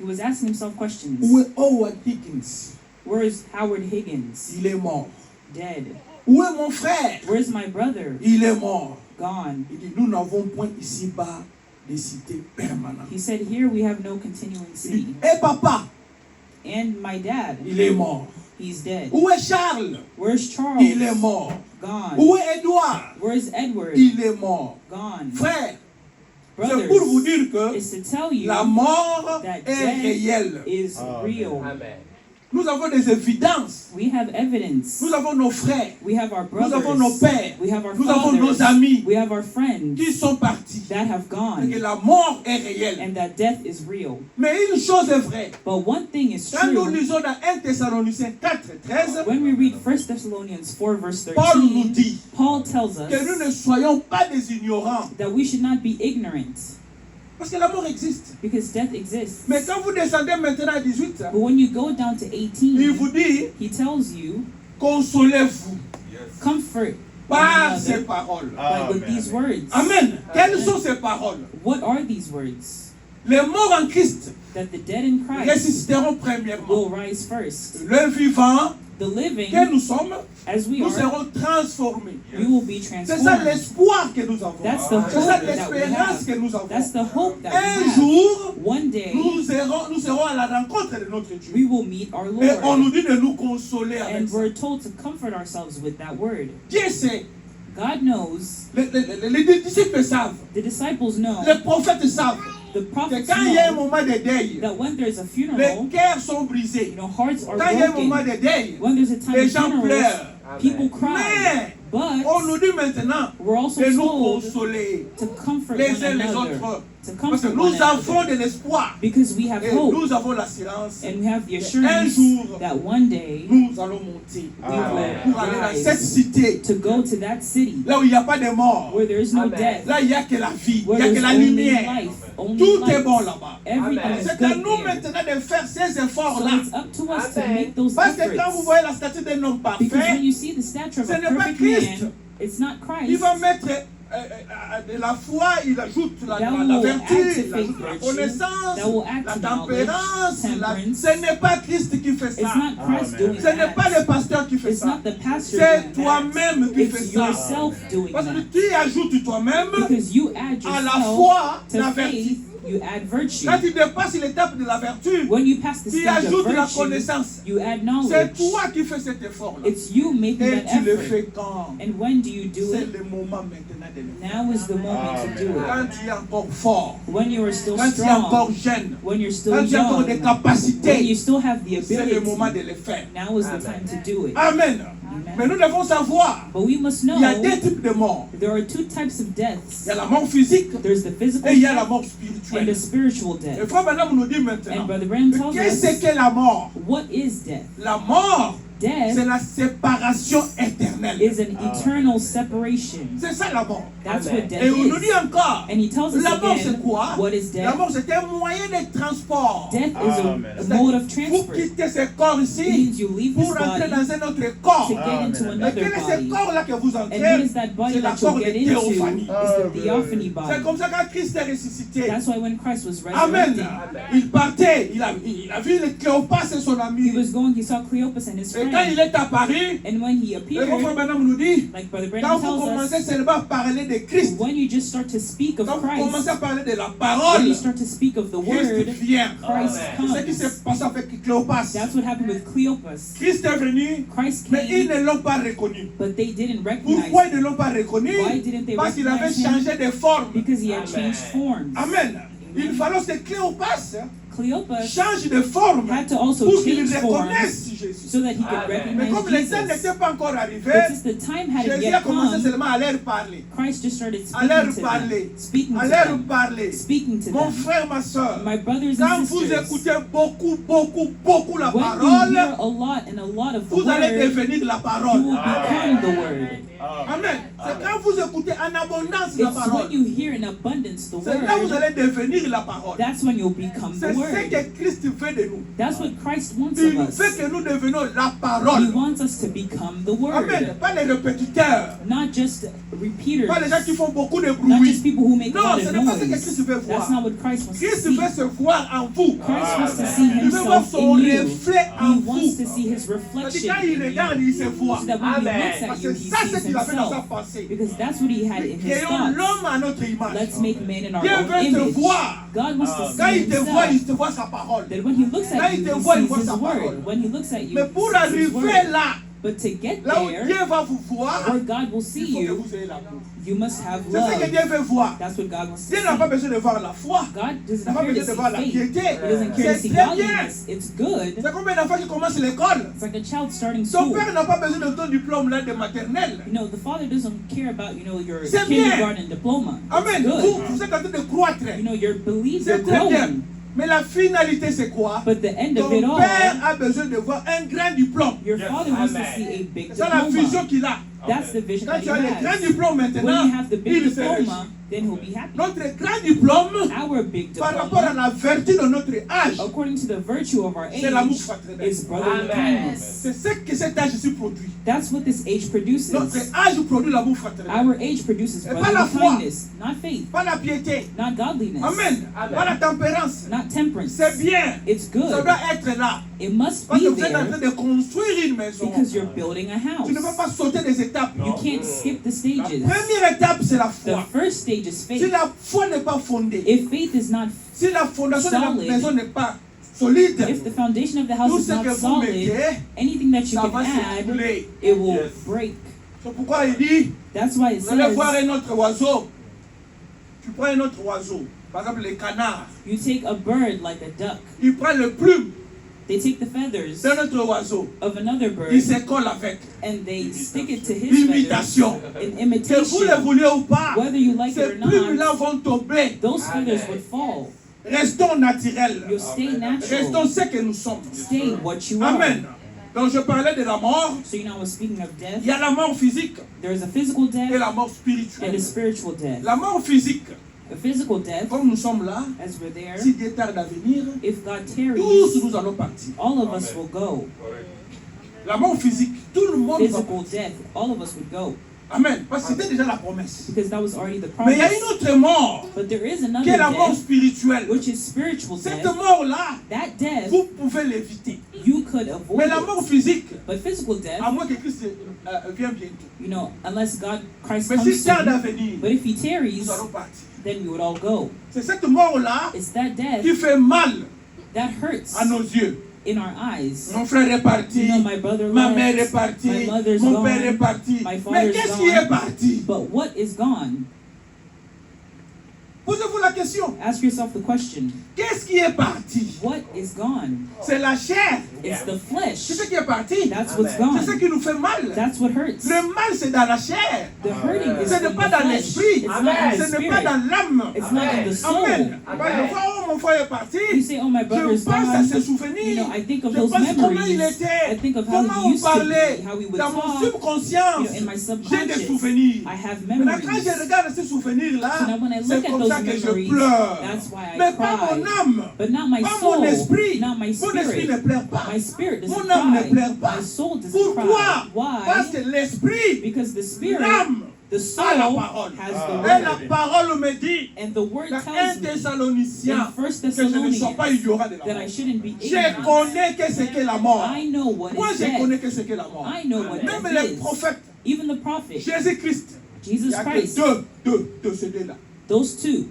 He was asking himself questions. Où est Howard Dickens? Where is Howard Higgins? Il est mort. Dead. Où est mon frère? Where's my brother? Il est mort. Gone. Il dit, nous n'avons point ici-bas de cité permanente. He said, here we have no continuing Il city. dit, et papa, And my dad, il est mort. he's dead. Où est Charles? Where's Charles? Il est mort. Gone. Où est Edouard? Where's Edward? Il est mort. Gone. Frère, c'est pour vous Brothers, dire que is to tell you la mort that est death réelle. is Amen. real. Nous avons des évidences. We have evidence. Nous avons nos frères. We have our Nous avons nos brothers. pères. We have our Nous avons nos fathers. amis We have our friends qui sont partis. that have Et gone. que la mort est réelle. And that death is real. Mais une chose est vraie. But one thing is Quand nous true. lisons dans 1 Thessaloniciens 4, 13, When we read 1 Thessalonians 4 verse Paul nous 13, dit Paul tells que nous ne us soyons pas des ignorants. that we should not be ignorant Parce que la mort existe. because death exists. Mais quand vous descendez maintenant à 18, But when you go down to il 18, vous dit, he tells you, consolez-vous comfort one par ces another paroles. by with these words. Amen. Quelles sont ces paroles? What are these words? Les morts en Christ That the dead in Christ ressusciteront premièrement. will rise first. Le vivant The living, que nous sommes, as we nous are, serons transformés. we will be C'est ça transformed. l'espoir que nous avons. That's the C'est ça hope that we l'espérance que have. nous avons. That's the hope that Un we have. jour, One day, nous serons à la rencontre de notre Dieu. we will meet our Et on nous Lord. dit de nous consoler avec And ça. we're told to comfort ourselves with that word. Dieu sait, God knows, les disciples savent, the disciples know, les prophètes savent the que prophets quand il y a un know moment de deuil, that when there's a les funeral, cœurs sont brisés. hearts are Quand il y a un moment broken. de deuil, When there's a time les of gens funerals, pleurent. people cry. Mais on nous But dit maintenant we're also de nous told consoler to comfort les one uns les another. autres. To Parce que comfort one nous avons another. de l'espoir. Because we have Et hope. nous avons l'assurance. And we have the Un assurance jour, that one day nous allons monter we will pour aller dans cette rise cité. to go to that city Là où il n'y a pas de mort. where there is no death, Là, il n'y a que la vie. Il where n'y a que there's la only lumière. life, only Tout est light. bon là-bas. Everything is C'est à good nous there. maintenant de faire ces So efforts-là. it's up to us to make those Parce que quand vous efforts. voyez la statue d'un homme Because when parfait, you see the stature of ce a n'est pas perfect Christ. man, it's not il Christ. va mettre de la foi, il ajoute la That vertu, will il activate ajoute la virtue, connaissance, that will act la knowledge, tempérance. temperance. Ce n'est pas Christ qui fait It's ça. not Christ doing Ce n'est pas that. le pasteur qui fait It's ça. not the pastor C'est doing toi-même qui that. fais It's ça. yourself doing Parce que that. tu ajoutes toi-même Because you add à la yourself foi la to vertu. faith, you add virtue. Quand tu dépasses l'étape de la vertu, When you pass the tu stage ajoutes of la virtue, connaissance. you add C'est knowledge. toi qui fais cet effort-là. It's you making Et that tu le effort. fais quand? And when do you do C'est it? le moment maintenant de le faire. Now is the moment to do it. Quand tu es encore fort, When you are still quand tu es encore strong, jeune, when you're still quand tu as encore des young, when capacités, you still have the c'est le moment de ability, le faire. now is the time to do it. Amen. Mais nous devons savoir, But we must il y a deux know types de morts. there are two types of Il deaths. y a la mort physique There's the physical et il y a la death mort and the spirituelle. spiritual Et death. frère Branham nous dit And maintenant, Brother Branham tells qu'est-ce us, que la mort? what is death? La mort, c'est Death la séparation éternelle. is an eternal separation. C'est ça la mort. That's what death Et on nous dit is. encore, And he tells us la mort again, c'est quoi? what is La death? mort c'est un moyen de transport. Death is Amen. a mode of Vous transfer. It quittez ce corps ici means you leave this pour entrer body dans un autre corps. to get into Amen. Et another quel est ce body. corps-là que vous And what entrez? is that body C'est la that you'll corps de get into théophanie. is the theophany C'est body. comme ça que Christ est ressuscité. That's why when Christ was Amen. resurrected, Il partait, il a vu le Cléopas et son he ami. was going, he saw Cleopas and his Et quand il friend. est apparu, And when he le appeared, frère Branham nous dit, like Brother quand Branham vous tells commencez us, seulement à parler de Christ, when you just start to speak of quand vous commencez Christ, à parler de la when parole, you start to speak of the Christ word, vient. Christ C'est ce qui s'est comes. passé avec Cléopas. That's what happened with Cleopas. Christ est venu, Christ mais ils came, ne l'ont pas reconnu. but they didn't recognize Pourquoi ils him ne l'ont pas reconnu? Why didn't they Parce qu'il avait recognize him? changé de forme. because he had changed forms. Amen. Il fallait que Cléopas Cleopas change de forme had to also pour qu'il change forms reconnaisse Jésus. so that he could Mais recognize comme le temps Jesus. n'était pas encore arrivé, But since the time hadn't Jésus a yet commencé come, seulement à leur parler. Christ just started À leur speaking to parler. them, speaking À to leur them, parler. speaking to Mon them. frère, ma soeur, My brothers quand and vous sisters, écoutez beaucoup la when you parole, hear a lot and a lot of the vous allez word, devenir la you parole. will become the word. Amen. C'est quand vous écoutez en abondance la It's when parole. you hear in abundance the C'est là où vous word, allez devenir la parole. that's when you'll become C'est the ce word. que Christ veut de nous. That's what Christ wants Il of veut us. que nous devenions la He parole. wants us to become the Amen. word. Pas les répétiteurs. Not just repeaters. Pas les gens qui font beaucoup de Not bruit. just people who make a Non, lot ce of n'est pas ce que noise. Christ veut voir. That's not what Christ wants to Christ see. veut se voir en vous. Christ wants to see Il veut voir himself son in you. reflet en He vous. wants to see his C'est-à-dire reflection quand il in regarde, you. il se voit. So that when he looks Parce at you, que he ça, c'est ce sees qu'il a fait dans sa himself. pensée. Because that's what he had in his Créons thoughts. l'homme à notre image. Let's make man in our Dieu own veut te image. voir. God wants to Quand see il te voit, il himself. te voit sa parole. That when he looks Quand at il you, te he voit, il sees voit his sa word. parole. When he looks at you, Mais he pour sees his arriver word. là, But to get là où there, Dieu va vous voir, where God will il see faut que you, vous ayez l'amour. you must have C'est ce que love. Dieu veut voir. That's what God wants to Dieu n'a pas see. besoin de voir la foi. God Il doesn't n'a pas care to besoin de see voir la faith. piété. He doesn't care to C'est see très bien. godliness. It's good. C'est combien d'enfants qui commencent l'école? It's like a child starting Son school. père n'a pas besoin de ton diplôme là de maternelle. You know, the father doesn't care about, your C'est bien. kindergarten diploma. Amen. It's good. Vous êtes en train de croître. Your beliefs are C'est très bien. growing. Mais la finalité, c'est quoi? But the end of Ton it all, père a besoin de voir un grand diplôme. your father wants to see a big C'est ça la vision diploma. qu'il a. That's the vision Quand that tu he as le grand has. diplôme When maintenant, you have the big il se réjouit. diploma, then he'll be happy. Notre grand diplôme, Our big par rapport à diploma, la vertu de notre âge, according to the virtue of our c'est l'amour age, fraternel. is brotherly kindness. C'est ce que cet âge ici produit. That's what this age produces. Notre âge produit l'amour fraternel. Our age produces Et pas la brotherly foi. kindness, not faith, Pas la piété. not godliness, Amen. Pas la tempérance. not temperance. C'est bien. It's Ça good. doit être là. It must Parce que be vous êtes en train there de construire une maison. because you're building a house. Tu ne peux pas sauter des étapes. You can't skip the La stages. première étape, c'est la The foi. first stage is Si faith. la foi n'est pas fondée, If faith is not, si la fondation de Solid. la maison n'est pas solide, if the foundation of the house tout is ce que not vous solid, mettez, anything that you ça can va add, s'écrouler. it will break. C'est pourquoi il dit, That's why it vous allez voir says un autre oiseau. Tu prends un autre oiseau, par exemple les canards. you take a bird like a duck. Il prend le plume They take the feathers d'un autre oiseau. of another bird Il se colle avec. and they stick it to his feathers L'imitation. in Que vous le imitation. voulez ou pas, Whether you like it ces or plumes-là not, vont tomber. those feathers would fall. Restons naturels. You'll stay Restons natural. ce que nous sommes. Stay what you are. Amen. Donc je parlais de la mort. So I was speaking of death. Il y a la mort physique There is a physical et death la mort and spirituelle. a spiritual death. La mort physique, A physical death, comme nous sommes là, as we're there, si Dieu tarde à venir, if God tous tarries, nous allons partir. all of us will go. La mort physique, tout le monde va Physical partir. death, all of us would go. Amen. Parce que c'était déjà la promesse. Because that was already the Mais il y a promise. une autre mort But there is qui another est la mort death, spirituelle. which is spiritual Cette death. mort-là, That death, vous pouvez l'éviter. you could avoid Mais la mort it. physique, But physical death, à moins que Christ vienne bientôt. unless Christ Mais comes si tarde à soon, venir, but if he tarries, nous allons partir. then we would all go. C'est cette mort-là It's that death qui fait mal that hurts à nos yeux. in our eyes. Mon frère est parti, My brother ma mère est left, partie, my mother's mon gone, père est parti. my Mais father's qu'est-ce qui est gone. parti? But what is gone? Posez-vous la question. Ask yourself the question. Qu'est-ce qui est parti? What is gone? C'est la chair. It's the flesh. C'est ce qui est parti. That's what's C'est ce gone. qui nous fait mal. That's what hurts. Le mal, c'est dans la chair. The hurting is Ce n'est in pas the dans flesh. l'esprit. It's not in the Ce n'est pas spirit. dans l'âme. It's not in the soul. Amen. Je vois, oh, mon frère est parti. You say, oh, my Je brother's pense à gone. ses souvenirs. I think of Je those pense comment il memories. était. I think of how Comment he on used to parlait. be, how we would Dans mon talk. subconscience, In my j'ai des subconscious, souvenirs. I have Maintenant, quand memories. je regarde ces souvenirs-là, So now when I c'est look at comme those ça que je memories, pleure. that's why I Mais pas cry. mon âme. But not my Pas soul, mon esprit. not my Mon esprit ne spirit. pleure pas. My spirit doesn't Mon âme ne cry. pleure pas. My soul doesn't Pourquoi? cry. Why? Parce que l'esprit, Because the spirit, l'âme, the a la soul parole. has Et the la word. parole me dit, And the word dans 1 tells me Thessaloniciens, in 1 que je ne sois pas Thessalonians ignorant de la that I mort. shouldn't be Je ignorant. connais que c'est que la mort. I know what Moi, is je death. connais que c'est que la mort. I know what Même death les is. prophètes, Even the prophet, Jésus-Christ, il Jesus n'y a que Christ, deux ces deux-là. those two,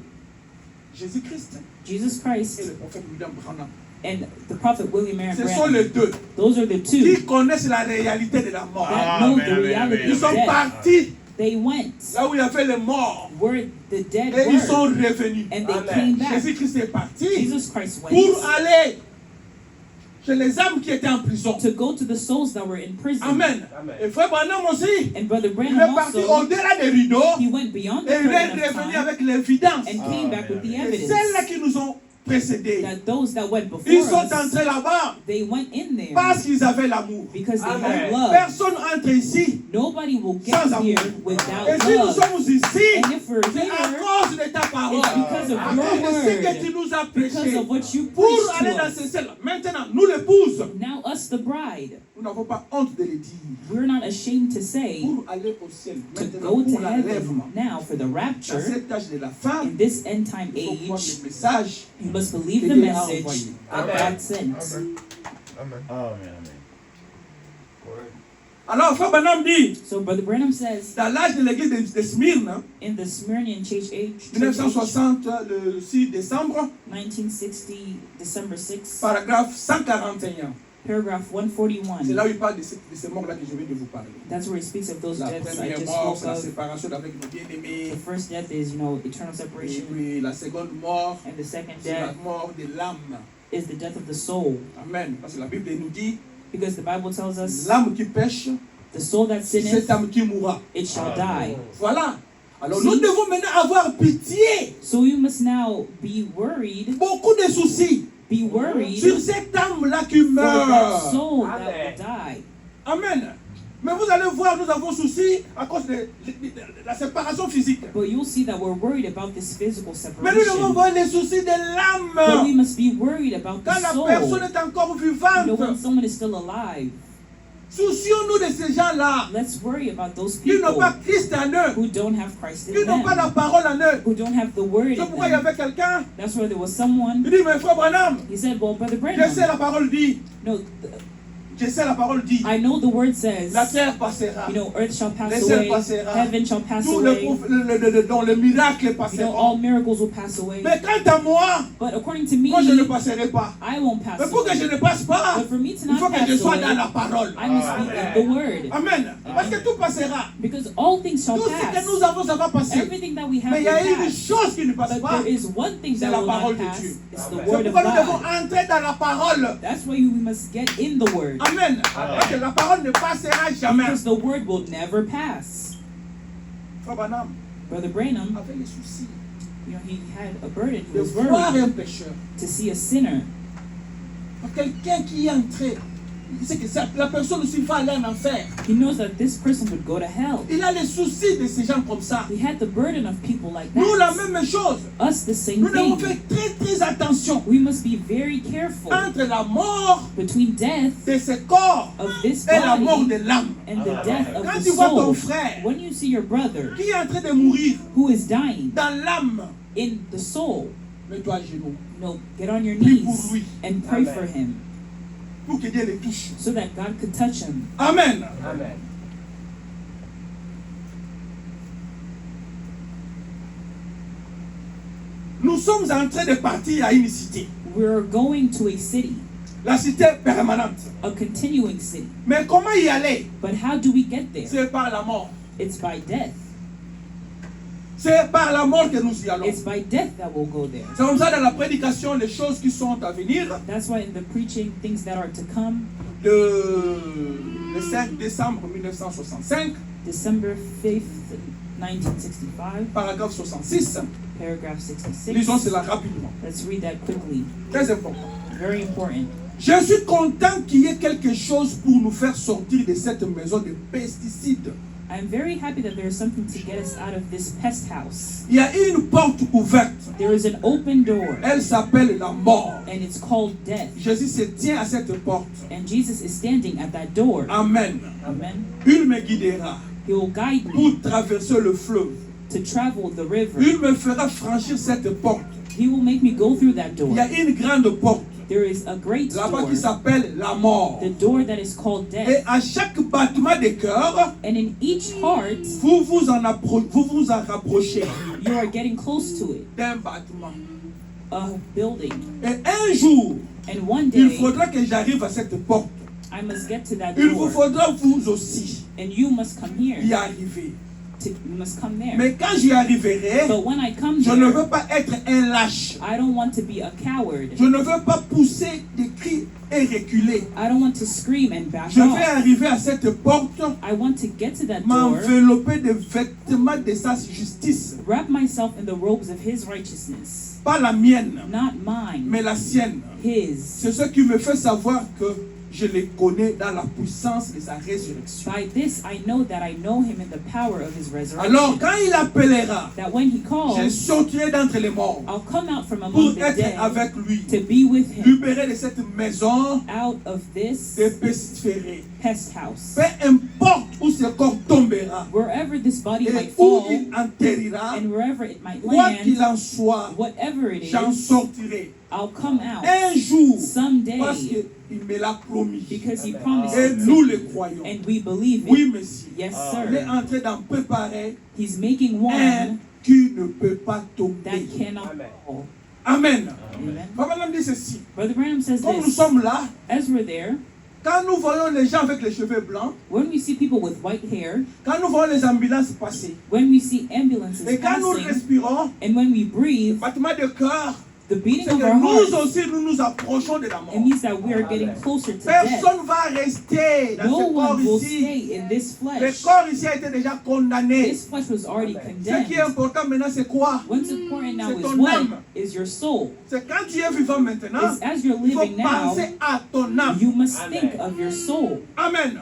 Jésus-Christ Jesus et Christ le prophète William Branham. and the prophet William Aaron Ce sont les Branham. deux Those are the qui two connaissent la réalité de la mort. that know the Amen, reality Ils of sont death. partis They went là où il y avait les morts where the dead et ils sont were, revenus. and they came back. Jésus-Christ est parti Jesus Christ went pour aller chez les âmes qui étaient en prison. to go to the souls that were in prison. Amen. Et frère Branham aussi, And Brother il Branham est parti also, au-delà des rideaux he went beyond the et il est curtain of revenu time avec l'évidence. and came back with the Et evidence. celles-là qui nous ont précédés, that those that went before ils sont us, entrés là-bas they went in there parce qu'ils avaient l'amour. because they Amen. had love. Personne entre ici. Nobody will Sans get amour. here without Et si nous love. sommes ici, And if we're c'est à here, cause de ta parole. it's because of À your cause de ce que word, tu nous as because prêché. of what you Pour preached aller to dans us. ce ciel. Maintenant, nous l'épouse, Now us, the bride, nous n'avons pas honte de le dire. we're not ashamed to say Pour aller au ciel. to Maintenant, go to pour l'enlèvement. heaven now for the Dans rapture. cet âge de la fin, In this end time il faut croire age, le message. you must believe que the Dieu a message envoyé. that Amen. God sent. Amen. Alors, Frère Branham dit, So Brother Branham says, dans l'âge de l'église de Smyrne, in the Smyrnian church age, 1960, le 6 décembre, 1960, December 6, paragraphe 141. paragraph C'est 141. là où il parle de ces morts-là que je viens de vous parler. That's where he speaks of those La deaths I première just mort, spoke c'est la of. séparation avec nos bien-aimés. The first death is, eternal Et separation. puis la seconde mort, And the second c'est la death mort de l'âme. is the death of the soul. Amen. Parce que la Bible nous dit, Because the Bible tells us, l'âme qui pêche, the soul that c'est sinneth, cette âme qui mourra. it shall die. Voilà. Alors nous devons maintenant avoir pitié. So you must now be worried, Beaucoup de soucis be worried sur cette âme-là qui for that meurt. soul that Amen. will die. Amen. Mais vous allez voir, nous avons souci à cause de la séparation physique. But you'll see that we're worried about this physical Mais nous devons separation. voir les soucis de But we l'âme. must be worried about Quand the la soul. personne est encore When vivante, someone is still alive, soucions-nous de ces gens-là let's worry about those qui n'ont people pas Christ en eux, who don't have Christ in qui n'ont pas la them, parole en eux. who don't have the word C'est in pourquoi il y them. avait quelqu'un, That's where there was someone, il dit, mais frère Branham, he said, well, Brother je sais la Branham, parole dit, no, je sais la parole dit, I know the word says, la terre passera, earth shall pass Les ciels away, passera. heaven shall pass tout away, le miracle all passera. miracles will pass away. Mais quant à moi, But according to me, moi je ne passerai pas. I won't pass Mais pour que je away. ne passe pas, But for me to il faut not que je pass sois dans away, la parole. I must be in the word. Amen. Parce que tout passera. Because all things shall Tout ce que pass. nous avons, ça va passer. Everything that we have Mais il y will a une pass. chose qui ne passe But pas. there is one thing C'est that la will parole not de pass. Dieu. It's the C'est word of pourquoi nous devons God. entrer dans la parole. That's why we must get in the word. Amen. Parce que la parole ne passera jamais. Because the word will never pass. Frère Branham Brother Branham, avait le souci he had a burden. He de was voir worried un pécheur. to see a sinner. Quelqu'un qui est entré. Il sait que la personne aussi va aller en enfer. He knows that this person would go to hell. Il a les soucis de ces gens comme ça. He had the burden of people like Nous, la that. même chose. Us, the same Nous devons faire thing. très très attention We must be very careful entre la mort between death de ce corps of this et la mort body de l'âme. and the death of Quand the tu vois ton soul. frère When you see your brother qui est en train de mourir who is dying dans l'âme, in the soul, mets-toi à genoux get on your Prie pour knees lui. and pray Amen. for him pour que Dieu le touche. so that God could touch him. Amen. Amen. Nous sommes en train de partir à une cité, We're going to a city, la cité permanente. a continuing city. Mais comment y aller? But how do we get there? C'est par la mort. It's by death. C'est par la mort que nous y allons. It's by death that we'll go there. C'est comme ça dans la prédication, les choses qui sont à venir. That's why in the preaching, things that are to come, Le 5 décembre 1965, December 5th, 1965, paragraphe 66. paragraph 66. Lisons cela rapidement. Let's read that quickly. Très important. Very important. Je suis content qu'il y ait quelque chose pour nous faire sortir de cette maison de pesticides. I'm very happy that there is something to get us out of this pest house. Il y a une porte ouverte. There is an open door, Elle s'appelle la mort. and it's called death. Jésus se tient à cette porte. And Jesus is standing at that door. Amen. Amen. Il me guidera He will guide me pour traverser le fleuve. to travel the river. Il me fera franchir cette porte. He will make me go through that Il door. y a une grande porte There is a great là-bas door, qui s'appelle la mort. the door that is called Et death. à chaque battement de cœur, And in each heart, vous vous en rapprochez you are getting close to it, d'un battement. a building. Et un jour, And one il day, faudra que j'arrive à cette porte. I must get to that Il vous door. faudra vous aussi And you must come y here. arriver. You must come there. Mais quand j'y arriverai, But when I come je ne there, veux pas être un lâche. I don't want to be a coward. Je ne veux pas pousser des cris et reculer. I don't want to scream and back Je vais off. arriver à cette porte, I want to get to that door, m'envelopper de vêtements de sa justice. wrap myself in the robes of his righteousness. pas la mienne, not mine, mais la sienne. his. C'est ce qui me fait savoir que je les connais dans la puissance de sa résurrection. By this I know him in the power of his resurrection. Alors, quand il appellera, That when he je calls, sortirai d'entre les morts I'll come out from among pour the être dead avec lui, to be with him libéré de cette maison out of this de pestiférés. pest house. Peu importe où ce corps tombera Wherever this body et might où fall, il atterrira, and wherever it might quoi qu'il land, en soit, whatever it j'en is, sortirai. I'll come out Un jour, parce someday qu'il me l'a promis. because he promised Et it. nous le croyons. And we believe Oui, it. monsieur. Yes, Il est sir. en train d'en préparer He's making un one qui ne peut pas that tomber. cannot fall. Amen. Amen. Papa Lam dit ceci. Brother Branham says Comme nous this. sommes là, As we're there, quand nous voyons les gens avec les cheveux blancs, when we see people with white hair, quand nous voyons les ambulances passer, when we see ambulances et quand nous passing, respirons, and when we le breathe, battement de cœur, the beating c'est of que our nous hearts, aussi nous nous approchons de la mort. it means that we are getting closer to death. Personne ne va rester dans No ce corps one will ici. stay in this Le flesh. corps ici a été déjà condamné. This flesh was already Ce qui condemned. est important maintenant, c'est quoi? What's important now C'est is ton what âme. is your soul. C'est quand tu es vivant maintenant, It's as you're il faut living now, penser à ton âme. you must think of your soul. Amen.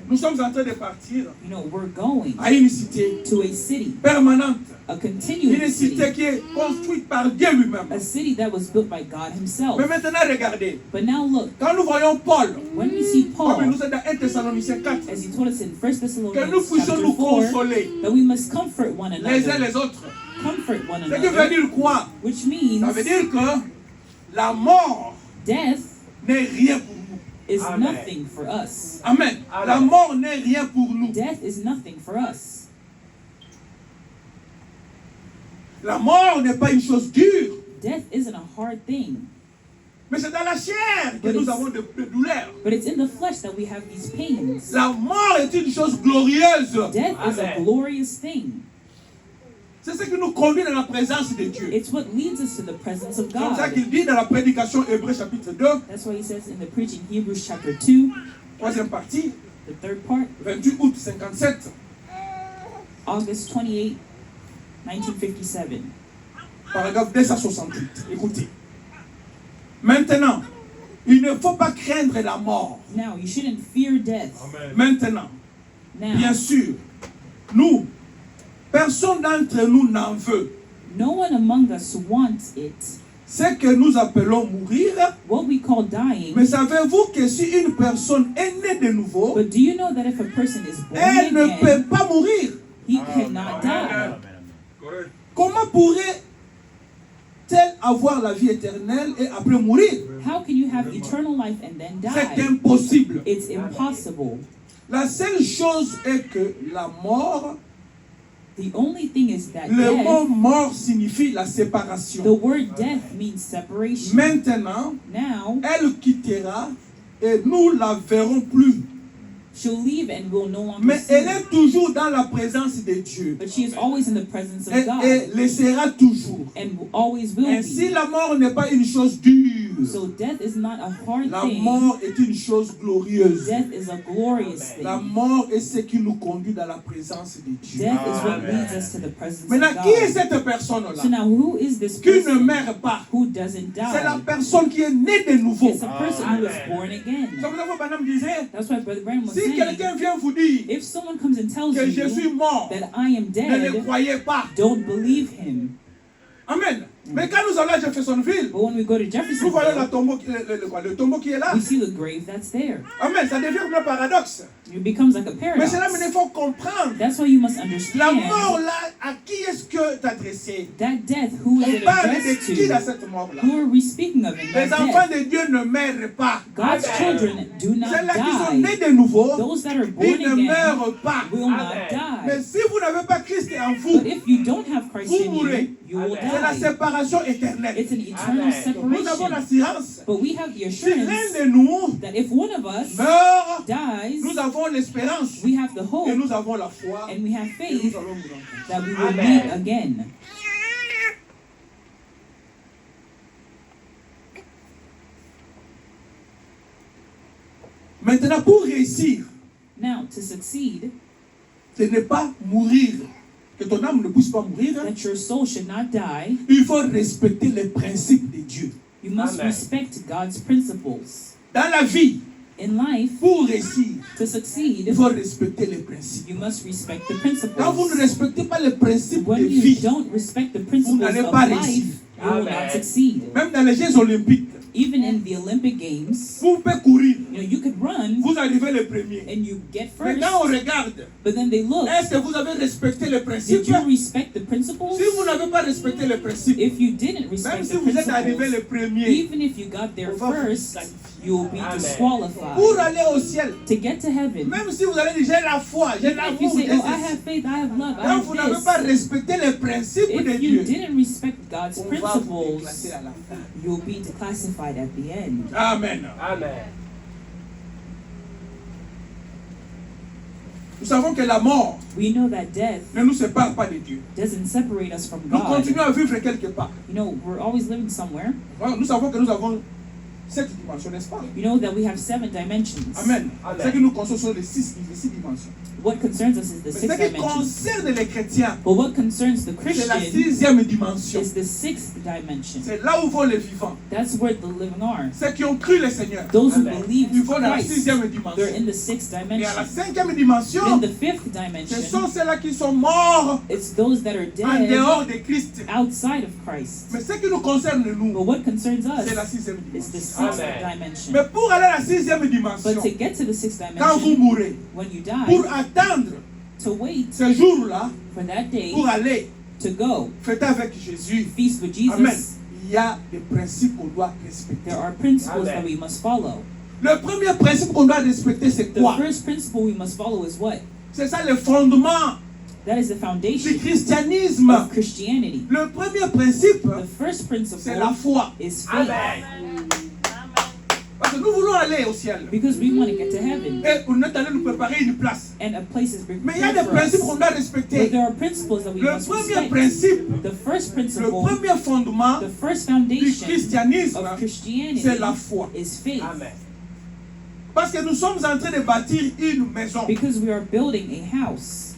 Nous sommes en train de partir You know, we're going à une cité to a city, permanente. a continuous Une city, cité qui est construite par Dieu lui-même. a city that was built by God himself. Mais maintenant, regardez. But now look, Quand nous voyons Paul, when we see comme il Paul, nous dit dans 1 Thessaloniciens 4, as he told us in 1 que nous Thessalonians puissions chapter nous 4, consoler that we must comfort one les uns another. les autres. Comfort one Ce qui veut another, dire quoi? which Ça means veut dire que la mort death n'est rien pour nous. is Amen. nothing for us. Amen. La mort n'est rien pour nous. Death is nothing for us. La mort n'est pas une chose dure, Death isn't a hard thing, mais c'est dans la chair que But nous it's- avons de douleurs. but it's in the flesh that we have these pains. La mort est une chose glorieuse. Death is a Amen. glorious thing. C'est ce qui nous conduit dans la présence de Dieu. It's what leads us to the presence of C'est comme ça God. qu'il dit dans la prédication Hébreux chapitre 2, That's why he says in the preaching Hebrews chapter 2, troisième partie, the third part, 28 août 57, August 28, 1957. paragraphe 268. Écoutez. Maintenant, il ne faut pas craindre la mort. Now, you shouldn't fear death. Maintenant, bien Now, sûr, nous, personne d'entre nous n'en veut. no one among us wants it. Ce que nous appelons mourir, What we call dying. mais savez-vous que si une personne est née de nouveau, But do you know that if a person is born elle ne again, peut pas mourir? he cannot die? Comment pourrait-elle avoir la vie éternelle et après mourir? How can you have eternal life and then C'est die? impossible. It's impossible. La seule chose est que la mort, The only thing is that le mot death, mort signifie la the séparation. word death means separation. Maintenant, Now, elle quittera et nous la verrons plus. she'll leave and we'll no longer Mais see elle her. est toujours dans la présence de Dieu. But she is always in the presence of Et God le sera toujours. and always will Ainsi, be. la mort n'est pas une chose dure. So death is not a hard La thing. mort est une chose glorieuse. Death is a glorious La thing. mort est ce qui nous conduit dans la présence de Dieu. Death is what leads us to the presence of Maintenant, qui est God. cette personne-là? So now, who is this Qui ne person meurt pas. who doesn't C'est la die? personne qui est née de nouveau. It's a person who was born C'est again. pour ça que Branham disait, That's why Brother Branham was si saying, quelqu'un vient vous dire if someone comes and tells que je suis you mort, that I am ne le dead, croyez pas. don't believe him. Amen. Mais quand nous allons à Jeffersonville, But when we go to nous voyons la Jeffersonville, tombeau, le tombeau qui est là. we see the grave that's there. Amen. Ça devient comme un paradoxe. It becomes like a Mais c'est là paradox. qu'il faut comprendre. That's why you must La understand mort là, à qui est-ce que tu adressé? that death, who is On it parle de addressed qui dans to? cette mort-là? Who are we speaking of in Les that enfants death? de Dieu ne meurent pas. God's children do not Ceux-là qui sont nés die. de nouveau, Those that are born ils ne again meurent pas. will not Mais die. si vous n'avez pas Christ en vous, But if you don't have Christ in mourrez. you, you will c'est la die. séparation éternelle. It's an eternal Nous avons separation. l'assurance. But we have the Si l'un assurance de nous that if one of us meurt, dies, nous avons l'espérance we have the et hope nous avons la foi. and we have Et faith nous allons nous rencontrer. that we will Amen. meet again. Maintenant, pour réussir, Now, to succeed, ce n'est pas mourir que ton âme ne puisse pas mourir, that your soul should not die, il faut respecter les principes de Dieu. you must respect God's principles. Dans la vie, In life, pour réussir, to succeed, il faut respecter les principes. you must respect the Quand vous ne principles. respectez pas les principes de When you vie, don't respect the principles n'allez of pas life, réussir. you will not succeed. même dans les Jeux olympiques, Even in the Olympic Games, vous pouvez courir, you could run vous arrivez le premier. and you get Mais first, quand on regarde, but then they look, est-ce que vous avez respecté les principes? did you respect the principles? Si vous n'avez pas respecté les principes, If you didn't même respect si the vous êtes arrivé principles, le premier, even if you got there on va vous first, disqualifier. you will be pour disqualified. aller au ciel, To get to heaven, même si vous allez dire j'ai la foi, j'ai if you l'amour, say, j'ai oh, I ceci. have faith, I have love, I Quand have vous n'avez pas this, respecté les principes de if you Dieu, didn't respect God's on va vous déclasser principles, à la fin. you'll be declassified at the end. Amen. Amen. Nous savons que la mort We know that death ne nous sépare pas de Dieu. doesn't separate us from Nous God. continuons à vivre quelque part. You know, we're always living somewhere. Nous savons que nous avons 7 dimensions, n'est-ce pas? You know that we have 7 dimensions. Amen. Amen. Ce qui nous concerne sont les 6 dimensions. What concerns us is the Mais 6 ce qui dimensions. concerne les chrétiens, But what concerns the c'est la Christian 6e dimension. is the 6th dimension. C'est là où vont les vivants. That's where the living are. Ceux qui ont cru le Seigneur, Those who Amen. believe ils vont dans la Christ, 6e they're dimension. in the 6th Et à la dimension. 5e dimension, In the 5th ce dimension, sont ceux-là qui sont morts it's those that are en dehors dead de Christ. outside of Christ. Mais ce qui nous concerne, But nous, what concerns c'est la us 6e is the dimension. 6th Amen. dimension. Mais pour aller à la 6e But dimension, to get to the 6th quand vous dimension, mourrez, when you pour die, attendre to wait ce jour-là, for that day pour aller to go fêter avec Jésus, feast with Amen, Jesus, il y a des principes qu'on doit respecter. there are principles Amen. that we must follow. Le premier principe qu'on doit respecter, c'est The quoi? first principle we must follow is what? C'est ça le fondement That is the du foundation christianisme. of Christianity. Le premier principe, The first c'est la principle foi. is faith. Amen. Parce que nous voulons aller au ciel. Because we want to get to heaven. Et on est allé nous préparer une place. And a place is Mais il y a prepared des for us. principes qu'on doit But respecter. there are principles that we Le must premier respect. principe, The first le principle, premier fondement the first du foundation christianisme, of Christianity c'est la foi. is faith. Amen. Parce que nous sommes en train de bâtir une maison. Because we are building a house.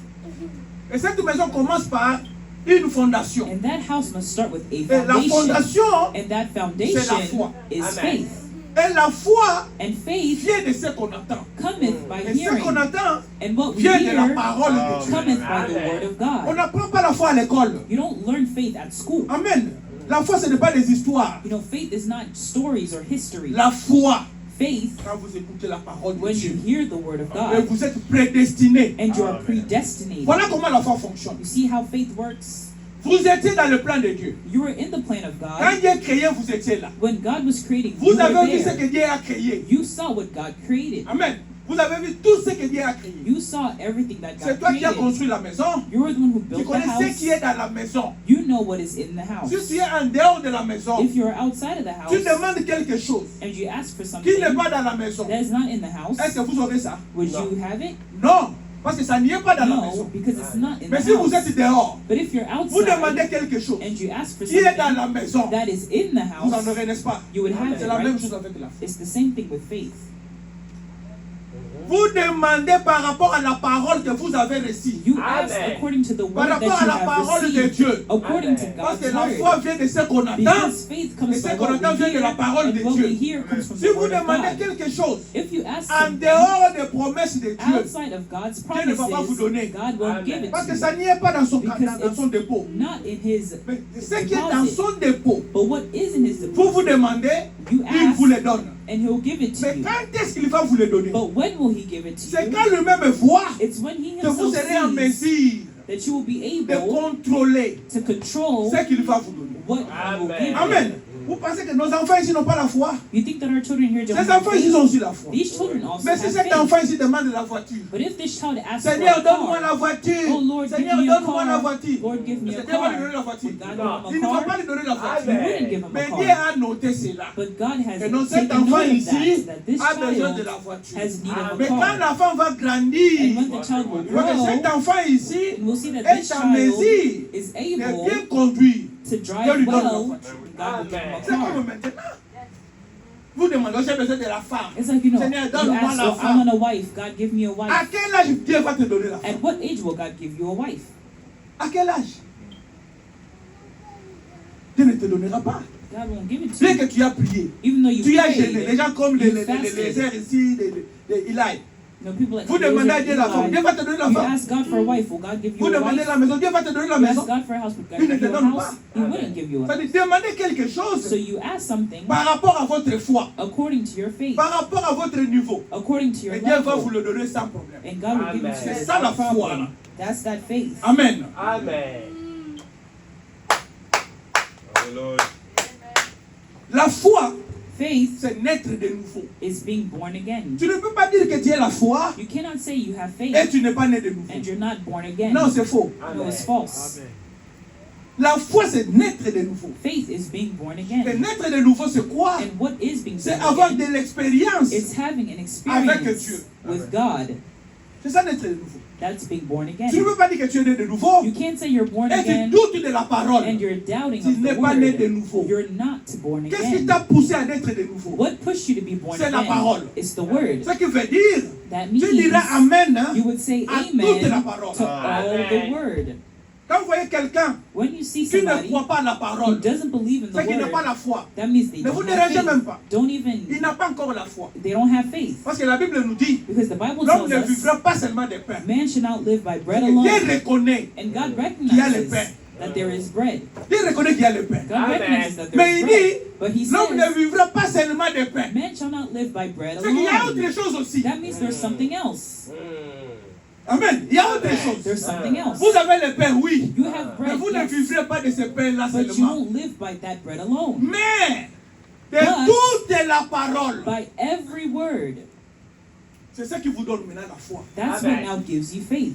Et cette maison commence par une fondation. And that house must start with a Et la foundation. fondation, And that c'est la foundation foi. is Amen. faith. et la foi And faith vient de ce qu'on entend. cometh by Et ce qu'on hearing. entend And what we vient de la hear parole de Dieu. cometh by the word of On God. n'apprend pas la foi à l'école. You don't learn faith at school. Amen. La foi, ce n'est pas des histoires. You know, faith is not stories or history. La foi, Faith, quand vous écoutez la parole de when you Dieu, hear the word of et God, vous êtes prédestinés. and you are predestinated. Voilà comment la foi fonctionne. You see how faith works? Vous étiez dans le plan de Dieu. You were in the plan of Quand God. Dieu créé, vous étiez là. When God was creating, Vous you were avez vu ce there. que Dieu a créé. You saw what God created. Amen. Vous avez vu tout ce que Dieu a créé. You saw everything that C'est God toi qui as created. construit la maison. You were the one who Tu built the connais ce qui est house. dans la maison. You know what is in the house. Si tu es en dehors de la maison, If you're outside of the tu house demandes quelque chose and you ask for qui something n'est pas dans la maison. that is not in the house, Est-ce que vous aurez ça? would No. you have it? Non, parce que ça n'y est pas dans la No, maison. because it's not in Mais the si vous house. êtes dehors, But if you're vous demandez outside quelque chose and you ask for qui est dans something la maison, that is in the vous en house, aurez, n'est-ce pas? you would have C'est it, la même right? chose avec la foi. It's the same thing with faith. Vous demandez par rapport à la parole que vous avez reçue. You Amen. ask according to the Par word that rapport à you la have parole de received, Dieu. according to Amen. Parce God's que la word. foi vient de ce qu'on entend. Because faith Et comes ce from qu'on what entend we vient de hear, la parole and de what Dieu. we hear comes from Si the vous word of demandez God. quelque chose If you ask en something dehors des promesses de Dieu, outside of God's Dieu ne va pas vous promises, donner. God won't Amen. give it parce to que you. ça n'y est pas dans son, Because dans son dépôt. Not in His Mais ce qui est dans deposit. son dépôt, But what is in His vous vous deposit, demandez, you il vous ask, le donne. and He'll give it to Mais you. quand est-ce qu'il va vous le donner? But when will He give it to C'est you? quand lui-même voit It's when He que vous Himself serez en sees mesure that you will be de able contrôler to control ce qu'il va vous donner. what He will Amen. give Amen. you. Vous pensez que nos enfants ici n'ont pas la foi? You think that our children here don't Ces have enfants ici ont faith? aussi la foi. These children also Mais si have cet faith. enfant ici demande la voiture, But if this child asks for Seigneur, a donne-moi la car, voiture. oh Lord, give Seigneur, me a donne-moi la car. voiture. Lord, give me a Seigneur va lui donner car. la voiture. Would God Il give ne him a va pas car? lui donner la He voiture. Amen. wouldn't give him a Mais Dieu car. a noté cela. But God has Et non, cet taken enfant note of ici that this a besoin de child la voiture. has need of Mais a quand car. l'enfant va And grandir, when the child will il voit que cet grow, enfant ici and we'll see that est this en child mesure is de able bien conduire. to Dieu drive lui donne la well, voiture. God will give him a C'est comme car. maintenant. Vous demandez, j'ai besoin de la femme. It's like, you know, Seigneur, you donne-moi ask, la oh, I femme. want a wife. God, give me a À wife. quel âge Dieu va te donner la femme? At what age will God give you a wife? À quel âge? Dieu ne te donnera pas. God won't give it to Bien you. que tu as prié, Even though you tu as prayed, gêné. Les gens comme you les fasted. airs ici, les Eli. No, people like Vous demandez à Dieu la femme, Dieu va te donner la You femme. ask God for a wife, will God give you Vous a demandez wife? la maison, Dieu va te donner la You maison. ask God for a house, would God Il ne give te you a donne house? pas. He wouldn't give you a house. C'est-à-dire, demandez quelque chose So you ask something par rapport à votre foi, according to your faith, par rapport à votre niveau. according to your Et Dieu va vous level, le donner sans problème. and God will give it to you C'est ça la without foi. problem. That's that faith. Amen. Amen. La foi, Faith c'est naître de nouveau. is being born again. Tu ne peux pas dire que tu as la foi You cannot say you have et faith tu n'es pas né de nouveau. and you're not born again. Non, c'est faux. No, it's false. La foi, c'est naître de nouveau. Faith is being born Et again. naître de nouveau, c'est quoi? And what is being C'est born avoir again? de l'expérience. It's having an Avec experience Dieu. with God. C'est ça, naître de nouveau. That's being born Tu ne again. peux pas dire que tu es né de nouveau You can't say you're born et tu again doutes de la parole. and you're doubting Tu of n'es the pas né de word. nouveau. You're not born Qu'est-ce qui again. t'a poussé à naître de nouveau? What pushed you to be born C'est la parole. again? It's the word. Ce qui veut dire, That tu diras means Amen hein, you would say à toute la amen parole. to all the word. Quand vous voyez quelqu'un When you see qui ne somebody croit pas à la who parole, doesn't believe in c'est the qu'il n'a pas word, la foi. that means they Ne vous don't have dérangez même pas. faith. Don't Il even, n'a pas encore la foi. they don't have faith. Parce que la Bible nous dit, Because the Bible l'homme tells ne us, vivra pas seulement de pain. man should not live by bread Dieu alone. reconnaît, And God le recognizes pain. that there is bread. Dieu reconnaît qu'il y a le pain. God Amen. recognizes that Mais there is il bread. dit, But he l'homme ne says, vivra pas seulement de pain. man shall not live by bread C'est qu'il y a autre alone. chose aussi. That means there's something else. Amen. Il y a autre chose. There's something else. Vous avez le pain, oui. You have Mais bread, vous ne yes, vivrez pas de ce pain-là but you seulement. won't live by that bread alone. Mais de But- toute la parole. By every word. C'est ça qui vous donne maintenant la foi. That's Amen. what now gives you faith.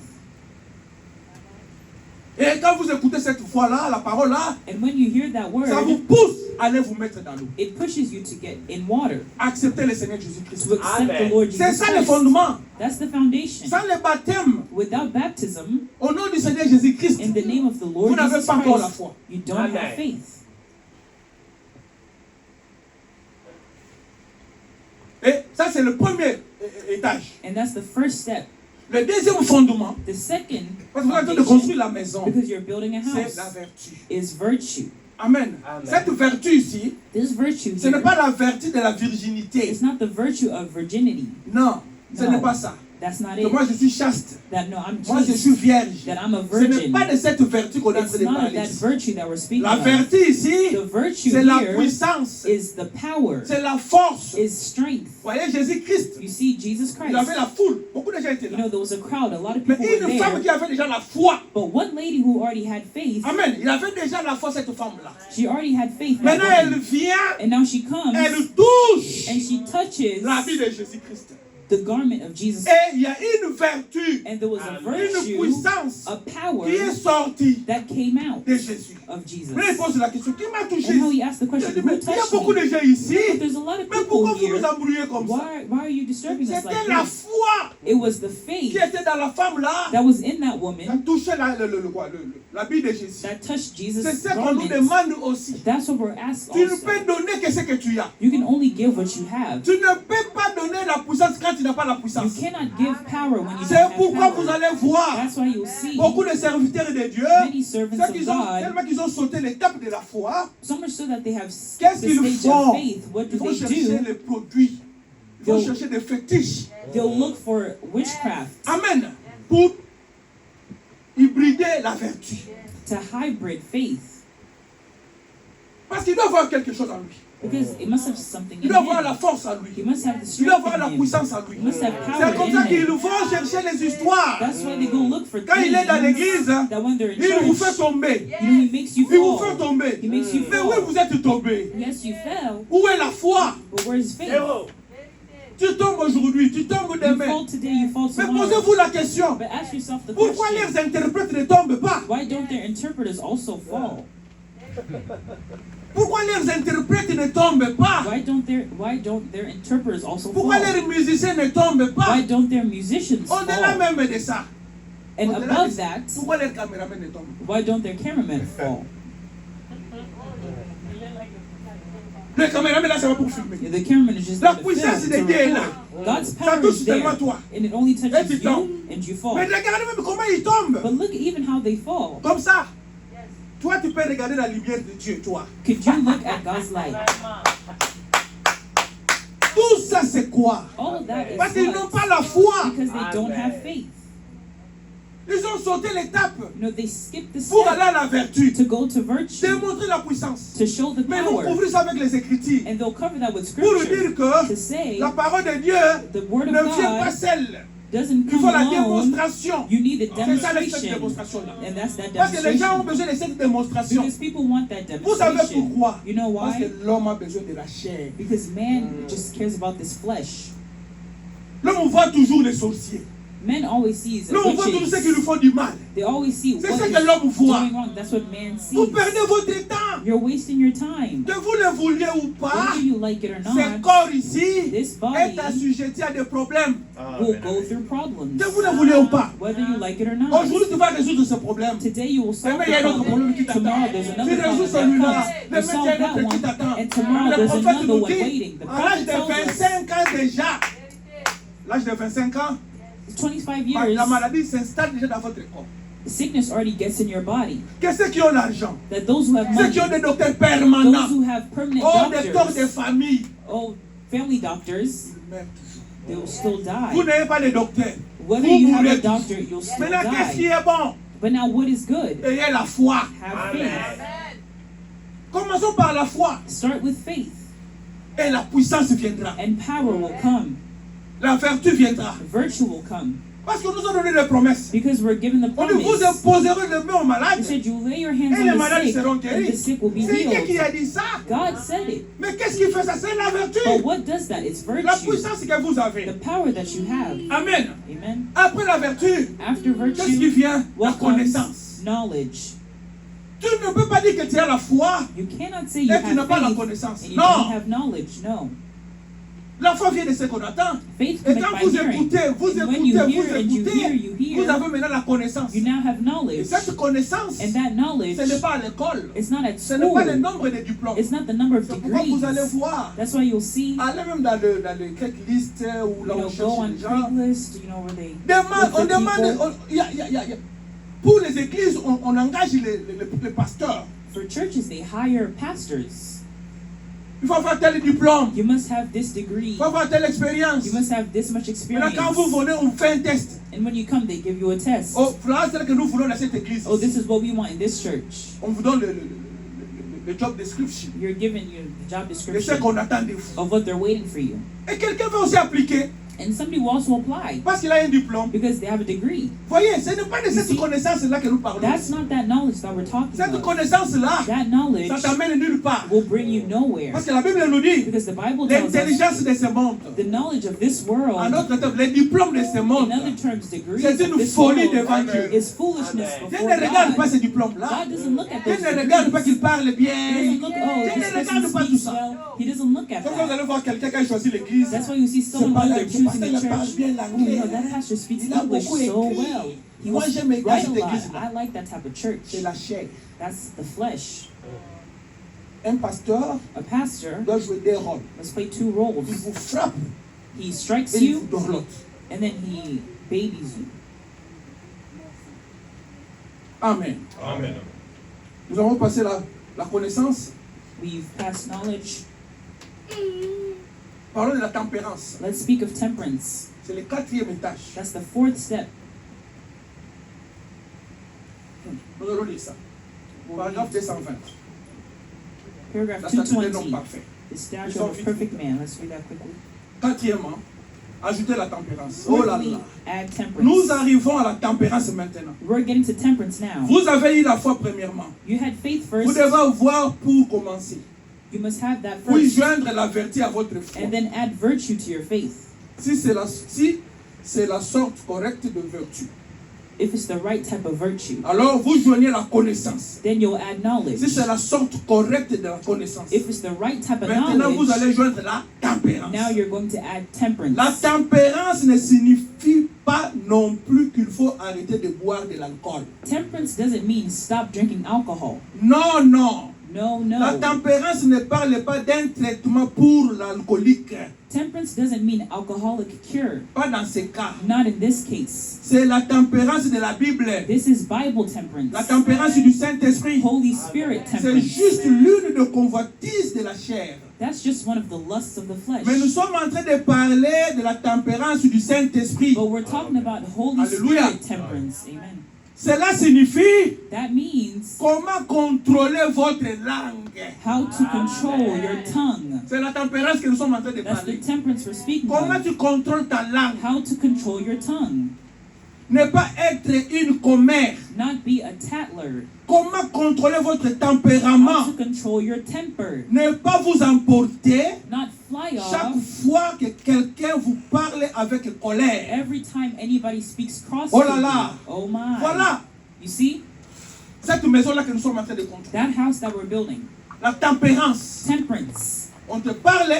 Et quand vous écoutez cette foi-là, la parole-là, And when you hear that ça vous word, pousse à aller vous mettre dans l'eau. it pushes you to get in water, Acceptez le Seigneur Jésus-Christ. to accept Amen. the Lord C'est Jesus ça le Christ. fondement. That's the foundation. Sans le baptême, Without baptism, au nom du Seigneur Jésus-Christ, in the name of the Lord vous n'avez Jesus pas encore la Christ, foi. you don't Amen. have faith. Et ça, c'est le premier étage. And that's the first step. Le deuxième fondement, The second parce que vous êtes en train de foundation, construire la maison, because you're building a c'est house, la vertu. is virtue. Amen. Amen. Cette vertu ici, This virtue ce n'est here pas la vertu de la virginité. is not the virtue of virginity. Non, ce No. n'est pas ça. That's not Que it. moi, je suis chaste. That no, I'm Moi, je chaste. suis vierge. That I'm a Ce n'est virgin. pas de cette vertu qu'on est en It's train de not of parler. that ici. virtue that we're speaking La of. vertu ici, The virtue c'est la here puissance, is the power, c'est la force. Vous is strength. voyez, Jésus-Christ, You see, Jesus il avait Christ. la foule. Beaucoup de gens étaient You là. know, there was a crowd, a lot of Mais people were une femme there. qui avait déjà la foi. But one lady who already had faith, Amen. Il avait déjà la foi, cette femme-là. she already had faith. that Maintenant, elle woman. vient, And now she comes elle touche and she touches l'habit de Jésus-Christ. the garment of Jesus. Et il y a une vertu, And there was a une virtue, puissance a power qui est sortie that came out de Jésus. of Jesus. Mais il pose la question, qui m'a touché And how ici? he asked the Je question, dis, mais who il y a touched beaucoup me? de gens ici. But there's a lot of Mais people pourquoi vous here. nous embrouillez comme ça? Why are you disturbing us like C'était la this? foi It was the qui faith était dans la femme là, that was in that qui a woman touché l'habit de Jésus. that touched Jesus' C'est ce qu'on nous garment. demande aussi. That's what we're asked Tu ne also. peux donner que ce que tu as. You can only give what you have. Tu ne peux pas donner la puissance quand tu n'as pas la You puissance. cannot give power when you C'est don't have pourquoi vous power. allez voir That's why you'll see beaucoup de serviteurs de Dieu, many servants ceux of qui ont, God, tellement qu'ils ont sauté l'étape de la foi, so much so that they have the qu'est-ce qu'ils stage font? of faith. What do Ils vont they chercher do? les produits. Ils vont They'll- chercher des fétiches. They'll look for witchcraft Amen. Pour hybrider la vertu. to hybrid faith Parce qu'il doit avoir quelque chose en lui. because it must have something Il in doit avoir la him. force en lui. He must have the Il doit strength avoir la in him. puissance en lui. He must have C'est power comme ça in qu'ils him. vont chercher les histoires. That's why they go look for Quand il est dans things l'église, that when they're in il vous fait church, tomber. you know, he makes you Il vous fait fall. tomber. He makes you Mais oui, fall. vous êtes tombé. Yes, you fell, Où est la foi? but where's faith? Zéro. Tu tombes aujourd'hui, tu tombes You demain. fall today, you fall Mais tomorrow. posez-vous la question. But ask yourself the Pourquoi question, les interprètes ne tombent pas? why don't their interpreters also fall? Pourquoi les interprètes ne tombent pas? Why don't their interpreters also Pourquoi fall? les musiciens ne tombent pas? Why don't their musicians Au-delà fall? même de ça. And Au-delà de above ça, that, pourquoi les caméramans ne tombent pas? why don't their cameramen fall? Le caméraman là, ça va pour filmer. The cameraman is just La there to puissance film, de to Dieu est là. record. God's Ça power touche is there, seulement toi. and it only Et touches tu tombes. you, and you fall. Mais regardez même comment il tombe. But look at even how they fall. Comme ça. Toi, tu peux regarder la lumière de Dieu, toi. Could you look at God's light? Tout ça, c'est quoi? All of that is Parce qu'ils n'ont what? pas la foi. Because they don't have faith. Ils ont sauté l'étape You know, they skip the pour aller step à la vertu. to go to virtue, Démontrer la puissance. to show the Mais ils vont power. couvrir ça avec les Écritures. And they'll cover that with Pour scripture dire que to say la parole de Dieu the word ne of vient pas God seule. doesn't Il come faut la alone. démonstration. You need a C'est ça cette demonstration. démonstration-là. And that's that Parce que les gens ont demonstration. besoin de cette démonstration. Because people want that Vous savez demonstration. pourquoi? You know Parce why? que l'homme a besoin de la chair. Because man just cares about this flesh. L'homme voit toujours les sorciers. Men always sees L'homme voit toujours ceux qui lui witches. font du mal. They always see C'est what ce is que l'homme voit. going wrong. That's what man Vous sees. perdez votre temps. You're wasting your time. Que vous le vouliez ou pas, Whether you like it or ce not, corps ici this est body assujetti à des problèmes. will go through problems. Que vous le vouliez ou pas. Whether you like it or not. Aujourd'hui, tu vas résoudre ce problème. Today you will solve Demain, il y a the un autre problème problem. qui t'attend. Tomorrow there's Tu another résous problem that celui-là. comes. You Demain, il y solve a un that autre qui one. t'attend. And tomorrow Le there's prophète another nous one dit, waiting. The à l'âge prophet de tells us 25 ans déjà, l'âge de 25 ans, 25 years, la maladie s'installe déjà dans votre corps. sickness already gets in your body. Que ceux qui ont l'argent, That those who have ceux money, qui ont des docteurs those permanents, who have permanent oh, des docteurs de doctors, famille, family doctors, ils meurent toujours. they will still Vous die. n'avez pas de docteur. Whether Vous you have a mourrez tous. doctor, you'll still Maintenant, qu'est-ce qui die. est bon? But now what is good? Ayez la foi. Have faith. Commençons par la foi. Start with faith, Et la puissance viendra. and power will come. La vertu viendra. Virtue will come. Parce qu'on nous a donné des promesses. Because we're given the On dit, vous promise. imposerez les mains aux He malades. said, you lay your hands Et les on malades the sick, seront and the guéris. sick will be C'est qui healed. a dit ça? God said it. Mais qu'est-ce qui fait ça? C'est la vertu. But what does that? It's La virtue. puissance que vous avez. The power that you have. Amen. Amen. Après la vertu, After qu'est-ce qui virtue, vient? La what comes? connaissance. Knowledge. Tu ne peux pas dire que tu as la foi You cannot say you et tu n'as have pas la faith connaissance. and you Non. don't have knowledge. No. La foi vient de ce qu'on attend. Faith Et comes quand by vous hearing. écoutez, vous And when you écoutez, hear vous and you hear, écoutez, vous avez maintenant la connaissance. you now have Et knowledge. cette connaissance, And that knowledge, ce n'est pas à l'école. it's not at Ce n'est pas le school. nombre de diplômes. It's not the number of C'est pourquoi degrees. vous allez voir. That's why you'll see, Allez même dans le Craigslist où you là know, on go cherche on les gens. Craigslist, you know, where they Demande, look on for demande, people. pour les églises, on engage les pasteurs. For churches, they hire pastors. Il faut avoir tel diplôme. You must have this degree. Il faut avoir telle expérience. You must have this much Maintenant, experience. quand vous venez, on fait un test. And when you come, they give you a test. Oh, voilà ce que nous voulons dans cette église. Oh, this is what we want in this church. On vous donne le job description. You're given you the job De ce description qu'on attend de vous. of what they're waiting for you. Et quelqu'un va aussi appliquer And somebody will also apply parce qu'il a un diplôme. because they have a degree. Voyez, ce n'est pas de cette see, connaissance-là que nous parlons. That's not that knowledge that we're talking Cette about. connaissance-là, That knowledge ça t'amène nulle part. will bring you nowhere. Parce que la Bible nous dit Because the Bible tells us l'intelligence de ce monde. the knowledge of this En world, d'autres termes, les diplômes de ce monde, in other terms, degrees c'est of une this folie world devant Dieu. is foolishness Dieu before ne regarde pas God. ces diplômes-là. God doesn't look at Dieu those ne regarde pas degrees. qu'il parle He bien. doesn't look, oh, Dieu this ne person regarde pas tout speaks ça. well. He doesn't look at Donc vous that. allez voir quelqu'un qui a choisi l'église. That's why you see C'est someone pas when là, they're le choosing pasteur the il parle church. bien Oh, l'anglais. no, that pastor speaks Il a English beaucoup so écrit. well. He Moi, will j'aime bien write a cette lot. église-là. I like that type of church. C'est la chair. That's the flesh. Un pasteur A pastor doit jouer des rôles. must play two roles. Il vous frappe He strikes et il you, vous dorlote. and then he babies you. Amen. Amen. Nous avons passé la connaissance. We've passed knowledge. Parlons de la tempérance. Let's speak of temperance. C'est le 4e étage. That's the fourth step. Nous allons lire ça. Paragraphe 220. Paragraph La statue des noms 220. parfaits. The statue of a perfect man. Let's read that quickly. 4e, ajouter la tempérance. Oh là Fourthly, là. add Nous temperance. arrivons à la tempérance maintenant. We're getting to temperance now. Vous avez eu la foi premièrement. You had faith Vous first. devez avoir pour commencer. You must have that Puis first. joindre la vertu à votre foi. And then add virtue to your faith. Si c'est la sorte correcte de vertu. If it's the right type of virtue, Alors vous joignez la connaissance. then you'll add knowledge. Si c'est la sorte correcte de la connaissance. If it's the right type of Maintenant vous allez knowledge, joindre la tempérance. now you're going to add temperance. La tempérance ne signifie pas non plus qu'il faut arrêter de boire de l'alcool. Temperance doesn't mean stop drinking alcohol. Non, non. No, La no. tempérance ne parle pas d'un traitement pour l'alcoolique. Temperance doesn't mean alcoholic cure. Pas dans ce cas. Not in this case. C'est la tempérance de la Bible. This is Bible temperance. La tempérance du Saint-Esprit. Holy Spirit C'est temperance. juste l'une des convoitises de la chair. That's just one of the lusts of the flesh. Mais nous sommes en train de parler de la tempérance du Saint-Esprit. But we're talking about Holy Hallelujah. Spirit temperance. Amen. Cela signifie That means comment contrôler votre langue. how to control your tongue. C'est la tempérance que nous sommes en train de That's the parler. temperance we're speaking Comment of. tu contrôles ta langue? How to control your tongue. Ne pas être une commère. Not be a tattler. Comment contrôler votre How tempérament? to control your temper. Ne pas vous emporter Not fly chaque off fois que quelqu'un vous parle avec colère. every time anybody speaks cross Oh to là you. là. Oh my. Voilà You see? cette maison-là que nous sommes en train de contrôler. That house that we're building. La tempérance. Temperance. On te parle,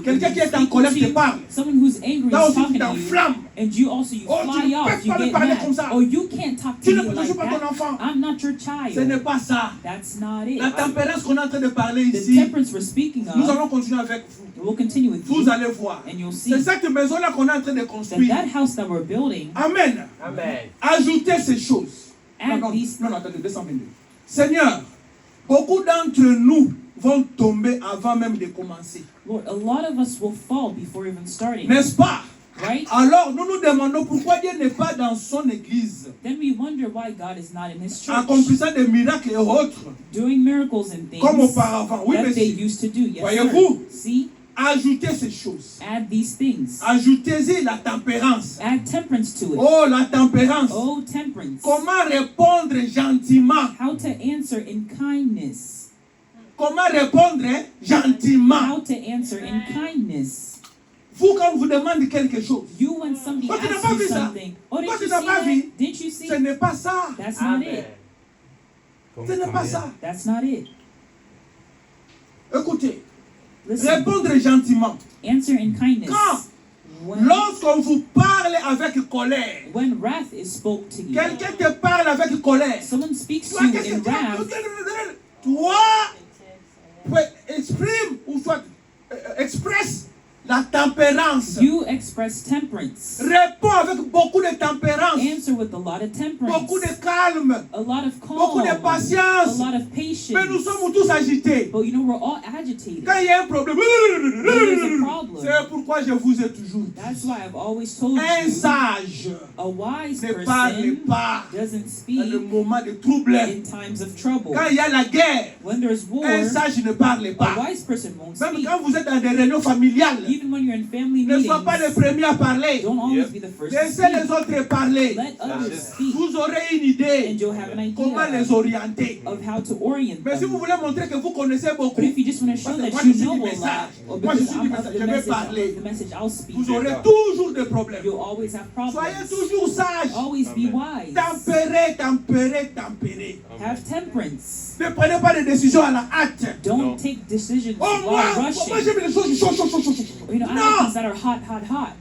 quelqu'un qui est en colère te parle. Someone who's angry Là is aussi tu talking to you. t'enflammes. And you also, you Oh, fly tu ne off, peux you pas me get parler mad. comme ça. Oh, you can't talk to Tu ne me peux like pas ton that. enfant. I'm not your Ce n'est child. pas ça. That's not it. La tempérance qu'on est en train de parler The ici, temperance we're speaking nous of, allons continuer avec vous. we'll continue with Vous you, allez voir. and you'll see C'est cette maison-là qu'on est en train de that construire. that house that we're building, Amen. Amen. Ajoutez ces choses. add Non, these. attendez, 222. Seigneur, beaucoup d'entre nous vont tomber avant même de commencer. Lord, a lot of us will fall before even starting, N'est-ce pas? right? Alors, nous nous demandons pourquoi Dieu n'est pas dans son église, Then we wonder why God is not in His church, accomplissant des miracles et autres, doing miracles and things comme auparavant. Oui, that they monsieur. used to do. Yes, Voyez-vous? sir. See? Ajoutez ces choses. Add these things. Ajoutez-y la tempérance. Add temperance to it. Oh, la tempérance. Oh, temperance. Comment répondre gentiment? How to answer in kindness. Comment répondre gentiment? How to answer in kindness. Vous, quand on vous demande quelque chose, You, when somebody Oh, tu n'as asks pas you vu ça? something, oh, Toi, didn't tu you n'as see pas that? vu? Didn't you see? ce n'est pas ça. That's not Amen. it. Ce n'est pas ça. That's not it. Écoutez, Listen. répondre gentiment. Answer in kindness. Quand? When, Lorsqu'on vous parle avec colère, when wrath is spoke to you. quelqu'un te parle avec colère. Someone speaks Toi, to you qu'est-ce que in tu as? wrath. Toi, exprime ou soit expresse la tempérance. You express temperance. Réponds avec beaucoup de tempérance, Answer with a lot of temperance. beaucoup de calme, A lot of beaucoup de calm. A patience. lot of patience. Mais nous sommes tous agités. But you know, we're all agitated. Quand il y a un problème, there's a problem. c'est pourquoi je vous ai toujours dit. That's why I've always told Un you, sage a wise ne parle person pas doesn't dans le speak moment de trouble. in times of trouble. Quand il y a la guerre, When there's war, un sage ne parle a pas. wise person won't Même speak. quand vous êtes dans des réunions familiales, Even when you're in family ne sois pas le meetings, premier à parler. don't always be the first to Laissez les speak. autres parler. Let others speak, Vous aurez une idée and you'll have an comment les idea orienter. of how to orient Mais si vous them. voulez montrer que vous connaissez beaucoup, But if you just want to show Parce que that moi, you je suis know du a lot, message. or Moi, je because suis I'm du of message. the Je vais message, parler. I'll speak. vous aurez toujours des problèmes. You'll always have Soyez problems. toujours sage. Always be wise. Tempéré, tempéré, tempéré. Have temperance. Ne prenez pas de décisions à la hâte. Don't take decisions Oh, moi, while moi rushing. j'aime les choses chaudes, chaudes, chaudes, chaudes. You know, I like Non, things that are hot, hot, hot.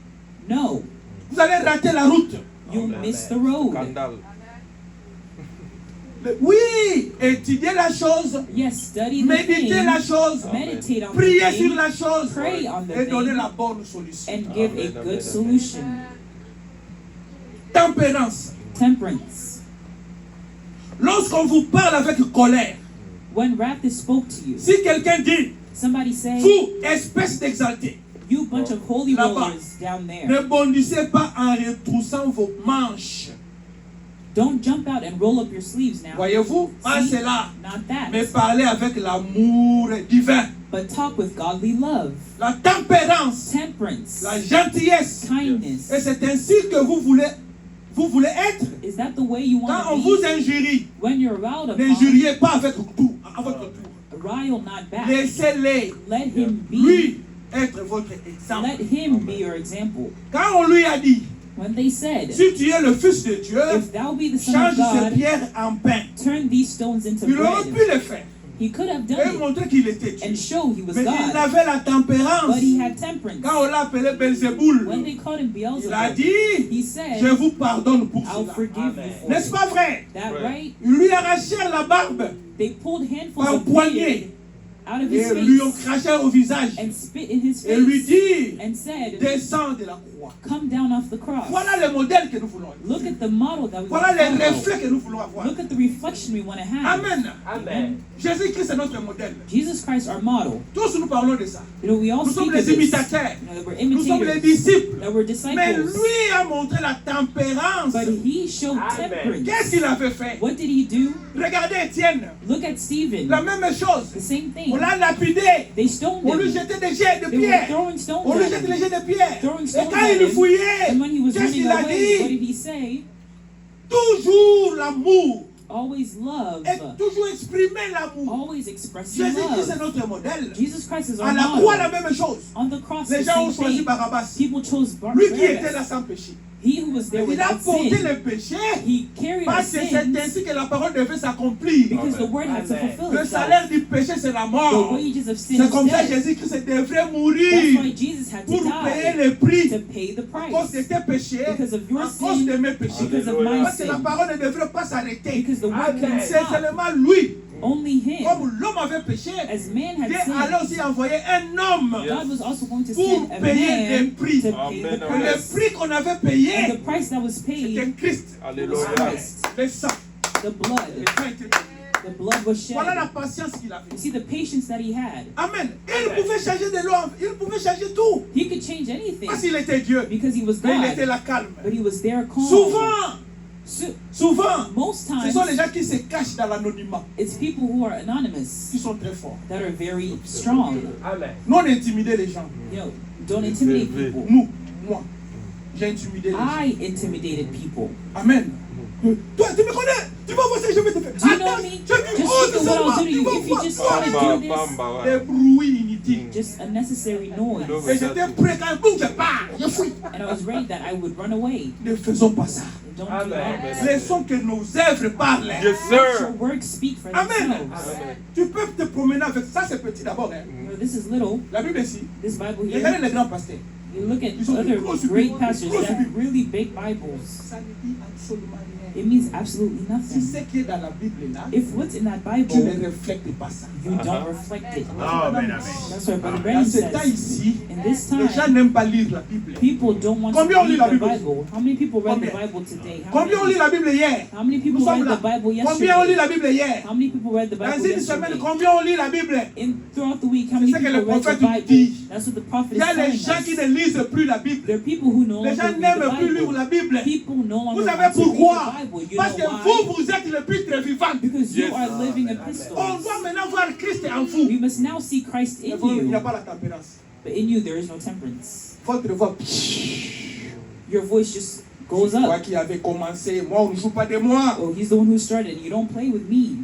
No, vous allez rater la route. you'll miss the road. Scandale. Oui, étudiez la chose, Yes, study the méditez la thing, chose, meditate on priez the sur thing, la chose pray on the et donnez thing, la bonne solution. and give a Amen, good amen, solution. Tempérance. Temperance. Lorsqu'on vous parle avec colère, When wrath is spoke to you, si quelqu'un dit, somebody say, vous, espèce d'exalté, you bunch of holy Là-bas. rollers down there, ne bondissez pas en retroussant vos manches. don't jump out and roll up your sleeves now. Voyez-vous, pas See? cela, Not mais that. parlez avec l'amour divin. But talk with godly love, La tempérance, temperance, la gentillesse. kindness. Et c'est ainsi que vous voulez être. Is that the way you Quand want on to vous be? injurie, When you're riled upon, n'injuriez pas avec tout, à votre tour. rile not back. Laissez-les, Let him be. lui, être votre exemple. Let him be your example. Quand on lui a dit, When they said, si tu es le Fils de Dieu, if thou be the Son change of ces God, pierres en pain. turn these stones into Il aurait bread. pu le faire. He could have et done it montrer qu'il était Dieu. and show he was Mais il God, avait la tempérance. but he had temperance. Quand on l'a appelé Belzéboul, When they called him il a Beelzebub, dit, he je said, vous pardonne pour I'll cela. forgive you for N'est-ce it. pas vrai? That right? Ils lui arrachèrent la barbe They pulled handfuls par of poignée beard out of his et lui ont face craché au visage and spit in his et lui face dit, and said, descends de la croix. come down off the cross. Voilà le modèle que nous voulons. Look at the model that we Voilà want les to follow. reflets que nous voulons avoir. Look at the reflection we want to have. Amen. Amen. Jésus-Christ est notre modèle. Jesus Christ, our model. Tous nous parlons de ça. You know, we all Nous sommes speak les of this. imitateurs. You know, that we're Nous sommes les imitators, disciples. that we're Mais disciples. lui a montré la tempérance. But he showed Amen. temperance. Qu'est-ce qu'il avait fait? What did he do? Regardez Étienne. Look at Stephen. La même chose. The same thing. On l'a lapidé. They stoned On lui him. jetait des jets de They were pierre. throwing stones On lui at jette him. des jets de pierre. Throwing Et stones quand at il him. fouillait, And when he was qu'est-ce running qu'il a away, what dit? did he say? Toujours l'amour. Always love. Et toujours exprimer l'amour. Always expressing Jésus-Christ est love. notre modèle. Jesus Christ is our À la croix, la model. même chose. On the cross, Les the gens ont same choisi thing. Barabbas. People chose Lui qui était là Barabbas. sans péché. He who was there Il a without porté sin. le péché He carried our parce que c'est sins ainsi que la parole devait s'accomplir. because the word had to Amen. fulfill Le itself. salaire du péché, c'est la The mort. wages of sin C'est is comme ça que death. Jésus-Christ devrait That's mourir why Jesus had pour to payer die, le prix to pay the à cause de price, tes péchés, because of your à cause sin, de mes péchés. because of my Parce que la sin, parole ne devrait pas s'arrêter. because the word Amen. can C'est stop. seulement lui. Only him. Comme l'homme avait péché, As man had Dieu allait sinned, aussi envoyer un homme God was also going to pour send a payer man le prix. to pay Amen, the amen. Le price. prix qu'on avait And the payé, price that was c'était paid Christ. was Alléluia. Christ. Le sang. The Le blood. sang était payé. The blood was Voilà la shed. patience qu'il avait. You see the patience that he had. Amen. Il pouvait changer de l'homme. Il pouvait changer tout. He could change anything Parce qu'il était Dieu. because he was Mais il était God, là calme. but he was there calm. Souvent, Most ce sont les times, gens qui se cachent dans l'anonymat it's people who are anonymous qui sont très forts. that are very strong. Amen. Nous, on intimidait les gens. You know, don't intimidate people. Nous, moi, j'ai intimidé les gens. I intimidated people. Amen. Toi, tu me connais. Tu vas voir ce que je vais te faire. Do you know Attends, me? je dis, Just oh, look at what I'll do to tu you. vas If you voir. just Toi, want to Bamba, do this, bamba, des ouais. bruits inutiles. just unnecessary noise. Et j'étais prêt quand boum, je pars. Je fuis. And I was ready that I would run away. Ne faisons pas ça. Don't do Amen. that. Laissons que nos œuvres parlent. Yes, Let your sir. works speak for Amen. themselves. Tu peux te promener avec ça, c'est petit d'abord. Hein. You know, this is little, La Bible ici. this Bible Regardez here. les grands pasteurs. You look at Ils ont des other grosses great Bibles, pastors grosses that have Bibles. really big Bibles. Ça ne dit absolument rien. It means absolutely Si nothing. ce qui est dans la Bible là, If what's in that tu ne Bible, reflètes pas ça. you don't reflect it. Amen, amen. That's what Brother Dans Brandon ce temps says. ici, In this les gens time, n'aiment pas lire la Bible. people don't want to Combien on lit read la the Bible? Bible. How many people read the Combien? Bible today? Combien on lit la Bible hier? How many Nous people sommes read là. the Bible Combien on lit yesterday? la Bible hier? How many people read the Dans Bible une semaine, yesterday? combien on lit la Bible? Throughout the week, how C'est many ce que people le read the prophète dit. Bible? That's what the prophet Il y is a les telling gens qui us. ne lisent plus la Bible. There are people who no Les longer gens read n'aiment the plus lire Bible. la Bible. People no longer Vous savez want to pourquoi? read the Bible. You Parce know que why? vous êtes l'épître vivante. Because you Yes. are living On epistles. doit maintenant voir Christ en vous. We must now see Christ in Il n'y a you, pas la tempérance. but in you there is no temperance. Votre voix, Your voice just goes toi up. qui avez commencé, moi on ne joue pas de moi. Oh, he's the one who started. You don't play with me.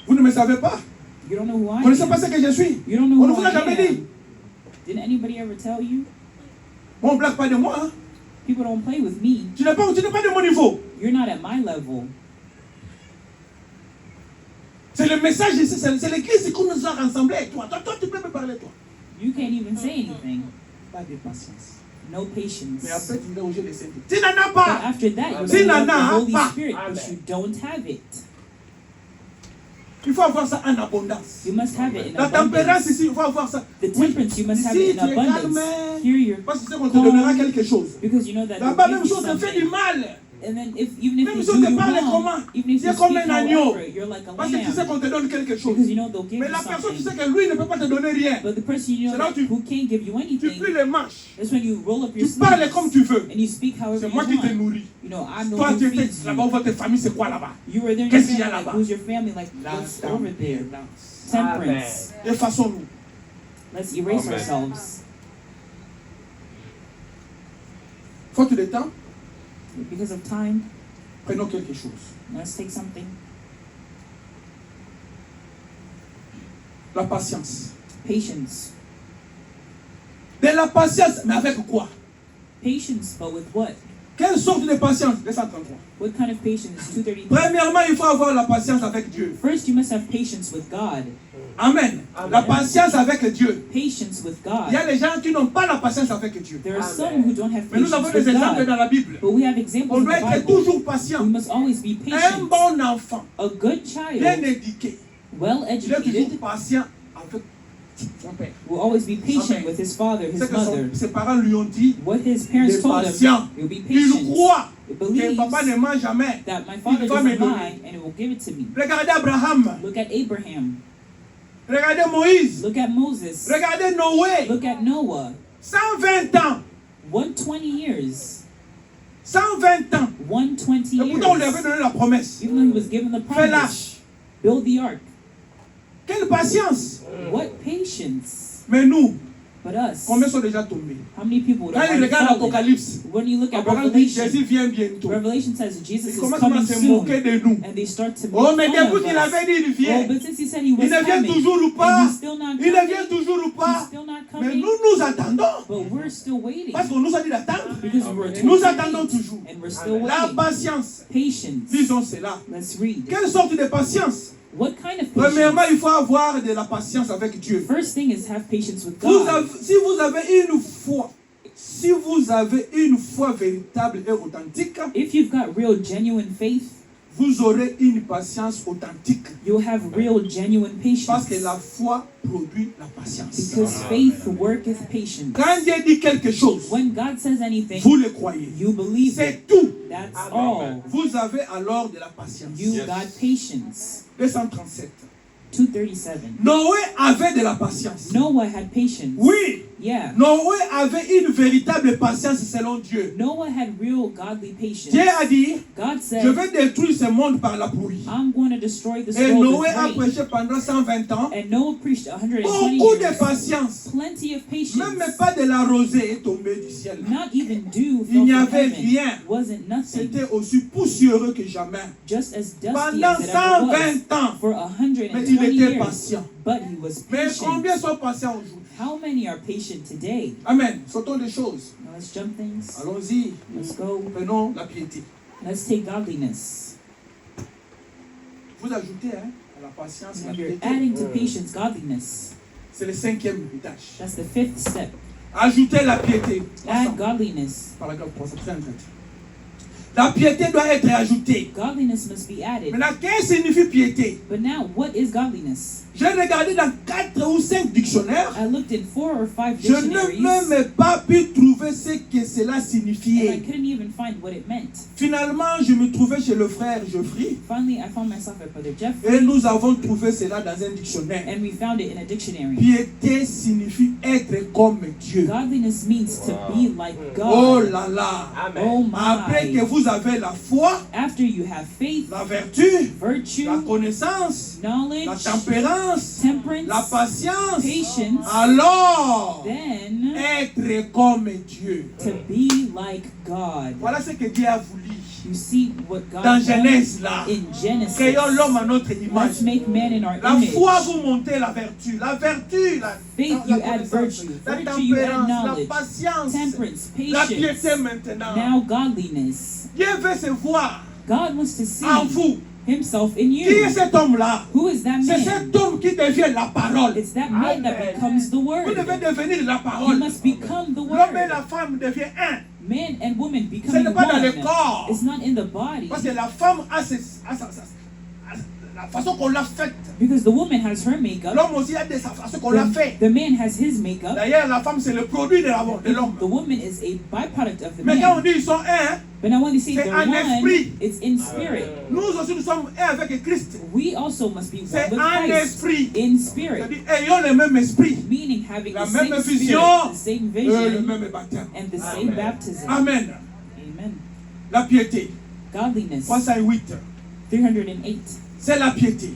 Vous ne me savez pas. You don't know who I Vous ne savez pas ce am. que je suis. You don't know On ne who vous a jamais I dit. am. Didn't anybody ever tell you? Bon, on ne blague pas de moi. Hein. People don't play with me. Tu n'es pas de mon niveau. You're not at my level. C'est le message ici, c'est l'église qui nous a rassemblés. Toi, tu peux me parler, toi. You can't even say anything. Pas de patience. No patience. Mais après, tu vas au jeu des saints. Tu n'en as But pas. after that, you Si will have the nana, Holy pas. Spirit, but Amen. you don't have it. Il faut avoir ça en abondance. You must have it in La tempérance abundance. ici, il faut avoir ça. The temperance, you must have Ici, it in tu es abundance. calme. Here you're, Parce que c'est qu'on te donnera quelque chose. because you know that Là-bas, they'll même give you chose, te fait du something. mal. And then even if Même they si on do te you parle wrong, comment? even if Tu you es comme speak un agneau. however, you're like a Parce que tu sais lamb. qu'on te donne quelque chose. Because you know they'll give Mais you la personne, tu sais something. que lui ne peut pas te donner rien. But the person you know C'est là où tu- who can't give you Tu anything, plies les manches. that's when you roll up your Tu parles sleeves comme tu veux. and you speak however C'est you moi qui te want. nourris. You know, I know Toi, who tu feeds étais là-bas, you. votre famille, c'est quoi là-bas? You were there in your Qu'est-ce qu'il y a family, like, là-bas? who's your family, like, what's over there? Temperance. Effaçons-nous. Let's erase Amen. ourselves. Faute de temps, Because of time, prenons quelque chose. let's take something. La patience. Patience. De la patience, mais avec quoi? Patience, but with what? Quelle sorte de patience? 233. What kind of patience? 233. Premièrement, il faut avoir la patience avec Dieu. First, you must have patience with God. Amen. La patience avec Dieu. Patience with Il y a God. des gens qui n'ont pas la patience avec Dieu. There are some who don't have Mais nous avons patience des with exemples God. dans la Bible. But we have examples On in doit the être Bible. toujours We patient. must always be Un patient. bon enfant, A good bien child, éduqué, well il est toujours educated, patient avec son père. will always be patient Amen. with his father, C'est his que mother. ses parents lui ont dit, What his il parents est told patient. him, you'll be Il patient. croit It que believes papa ne ment jamais. that my father Il va me doesn't donner. lie and it will give it to me. Regardez Abraham, Look at Abraham. regardez Moïse, Look at Moses. regardez Noé. Look at Noah. 120 ans, 120 years. 120 ans. 120 Et pourtant, on lui avait years. donné la promesse. Even though he was given the Fais promise, l'arche. build the ark. Quelle patience. What patience. Mais nous, But us, combien sont déjà tombés? how many people would Quand have il already regarde fallen? l'Apocalypse, When you look at Abraham dit Revelation, Jésus vient bientôt. Revelation says Jesus Il is commence coming à se soon. moquer de nous. And they start to make Oh, mais fun depuis of qu'il us. avait dit il Oh, vient, but since he said he il was ne vient coming, toujours ou and pas? he's still not Il ne vient coming, toujours ou he's pas? still not Mais coming, nous attendons. but we're still waiting. Parce qu'on nous a dit d'attendre. Because we're told Nous to attendons wait, toujours. and we're still La waiting. patience. Patience. Disons cela. Let's read. Quelle sorte de patience? What kind of Premièrement, patience? il faut avoir de la patience avec Dieu. First thing is have patience with Vous God. avez- si vous avez une foi véritable et authentique, If you've got real, genuine faith, vous aurez une patience authentique. you'll have real, genuine Parce patience. que la foi produit la patience. Because faith worketh patience. Quand Dieu dit quelque chose, When God says anything, vous le croyez. you believe it. C'est tout. That's all. Vous avez alors de la patience. You got patience. 237. 237. Noé avait de la patience. Noah had patience. Oui, Yeah. Noé avait une véritable patience selon Dieu. Noah had real godly patience. Dieu a dit, God said, je vais détruire ce monde par la pluie. I'm going to destroy this Et world Noé with a rain. prêché pendant 120 ans. And Noah preached 120 Beaucoup de years. patience. Plenty of patience. Même pas de la rosée est tombée du ciel. Not even dew Il n'y fell from avait heaven. rien. Wasn't nothing. C'était aussi poussiéreux que jamais. Just as dusty Pendant as it ever was. 120 ans. For Mais il 120 était years. patient. But he was Mais patient. combien sont patients aujourd'hui? How many are patient today? Amen. Sautons des choses. Now let's jump things. Allons-y. Let's go. Prenons la piété. Let's take godliness. Vous ajoutez à la patience la Now you're piété. adding to patience godliness. C'est le 5e étage. That's the fifth step. Ajoutez la piété. Add godliness. Paragraphe 3, c'est très intéressant. La piété doit être ajoutée. Godliness must be added. Maintenant, qu'est-ce que signifie piété? But now, what is godliness? J'ai regardé dans 4 ou 5 dictionnaires. I looked in 4 or 5 Je n'ai dictionaries, même pas pu trouver ce que cela and I signifiait. couldn't even find what it meant. Finalement, je me trouvais chez le frère Geoffrey Finally, I found myself at Brother Jeff, et nous avons trouvé cela dans un dictionnaire. and we found it in a dictionary. Piété signifie être comme Dieu. Godliness means to be like Oh God. là là. Oh Après que my. vous avez la foi, After you have faith, la vertu, virtue, la connaissance, la knowledge, tempérance, temperance, la patience, patience, alors then être comme Dieu. to be like God. Voilà ce que Dieu a voulu. You see what God Dans wanted Genèse là, in Genesis. créons l'homme à notre image. Let's make man in our La image. foi, vous montez la vertu. La vertu, la, Faith, la you add connaissance, virtue. la Virtue, you add tempérance, la knowledge. patience, Temperance, la patience. piété maintenant. Now godliness. Dieu veut se voir God wants to see en vous. himself in Qui est you. cet homme-là? Who is that C'est man? cet homme qui devient la parole. It's that man that becomes the Vous word. devez devenir la You parole. must become the L'homme et word. la femme deviennent un. Man and woman Ce becoming n'est pas dans le one. corps. It's not in the body. Parce que la femme a la façon qu'on l'a faite. Because the woman has her makeup. L'homme aussi a sa façon qu'on l'a fait. The man has his makeup. D'ailleurs, la femme, c'est le produit de l'homme. The woman is a byproduct of the Mais quand on man. dit ils sont un, But now when they say c'est they're en one, esprit. it's in spirit. nous aussi nous sommes un avec Christ. We also must be C'est one with en Christ esprit. in spirit. C'est-à-dire, ayons le même esprit, Meaning having la the même same spirit, vision, the same le vision, même baptême. and the same baptism. Amen. Amen. La piété. Godliness. 308. 308. C'est la piété.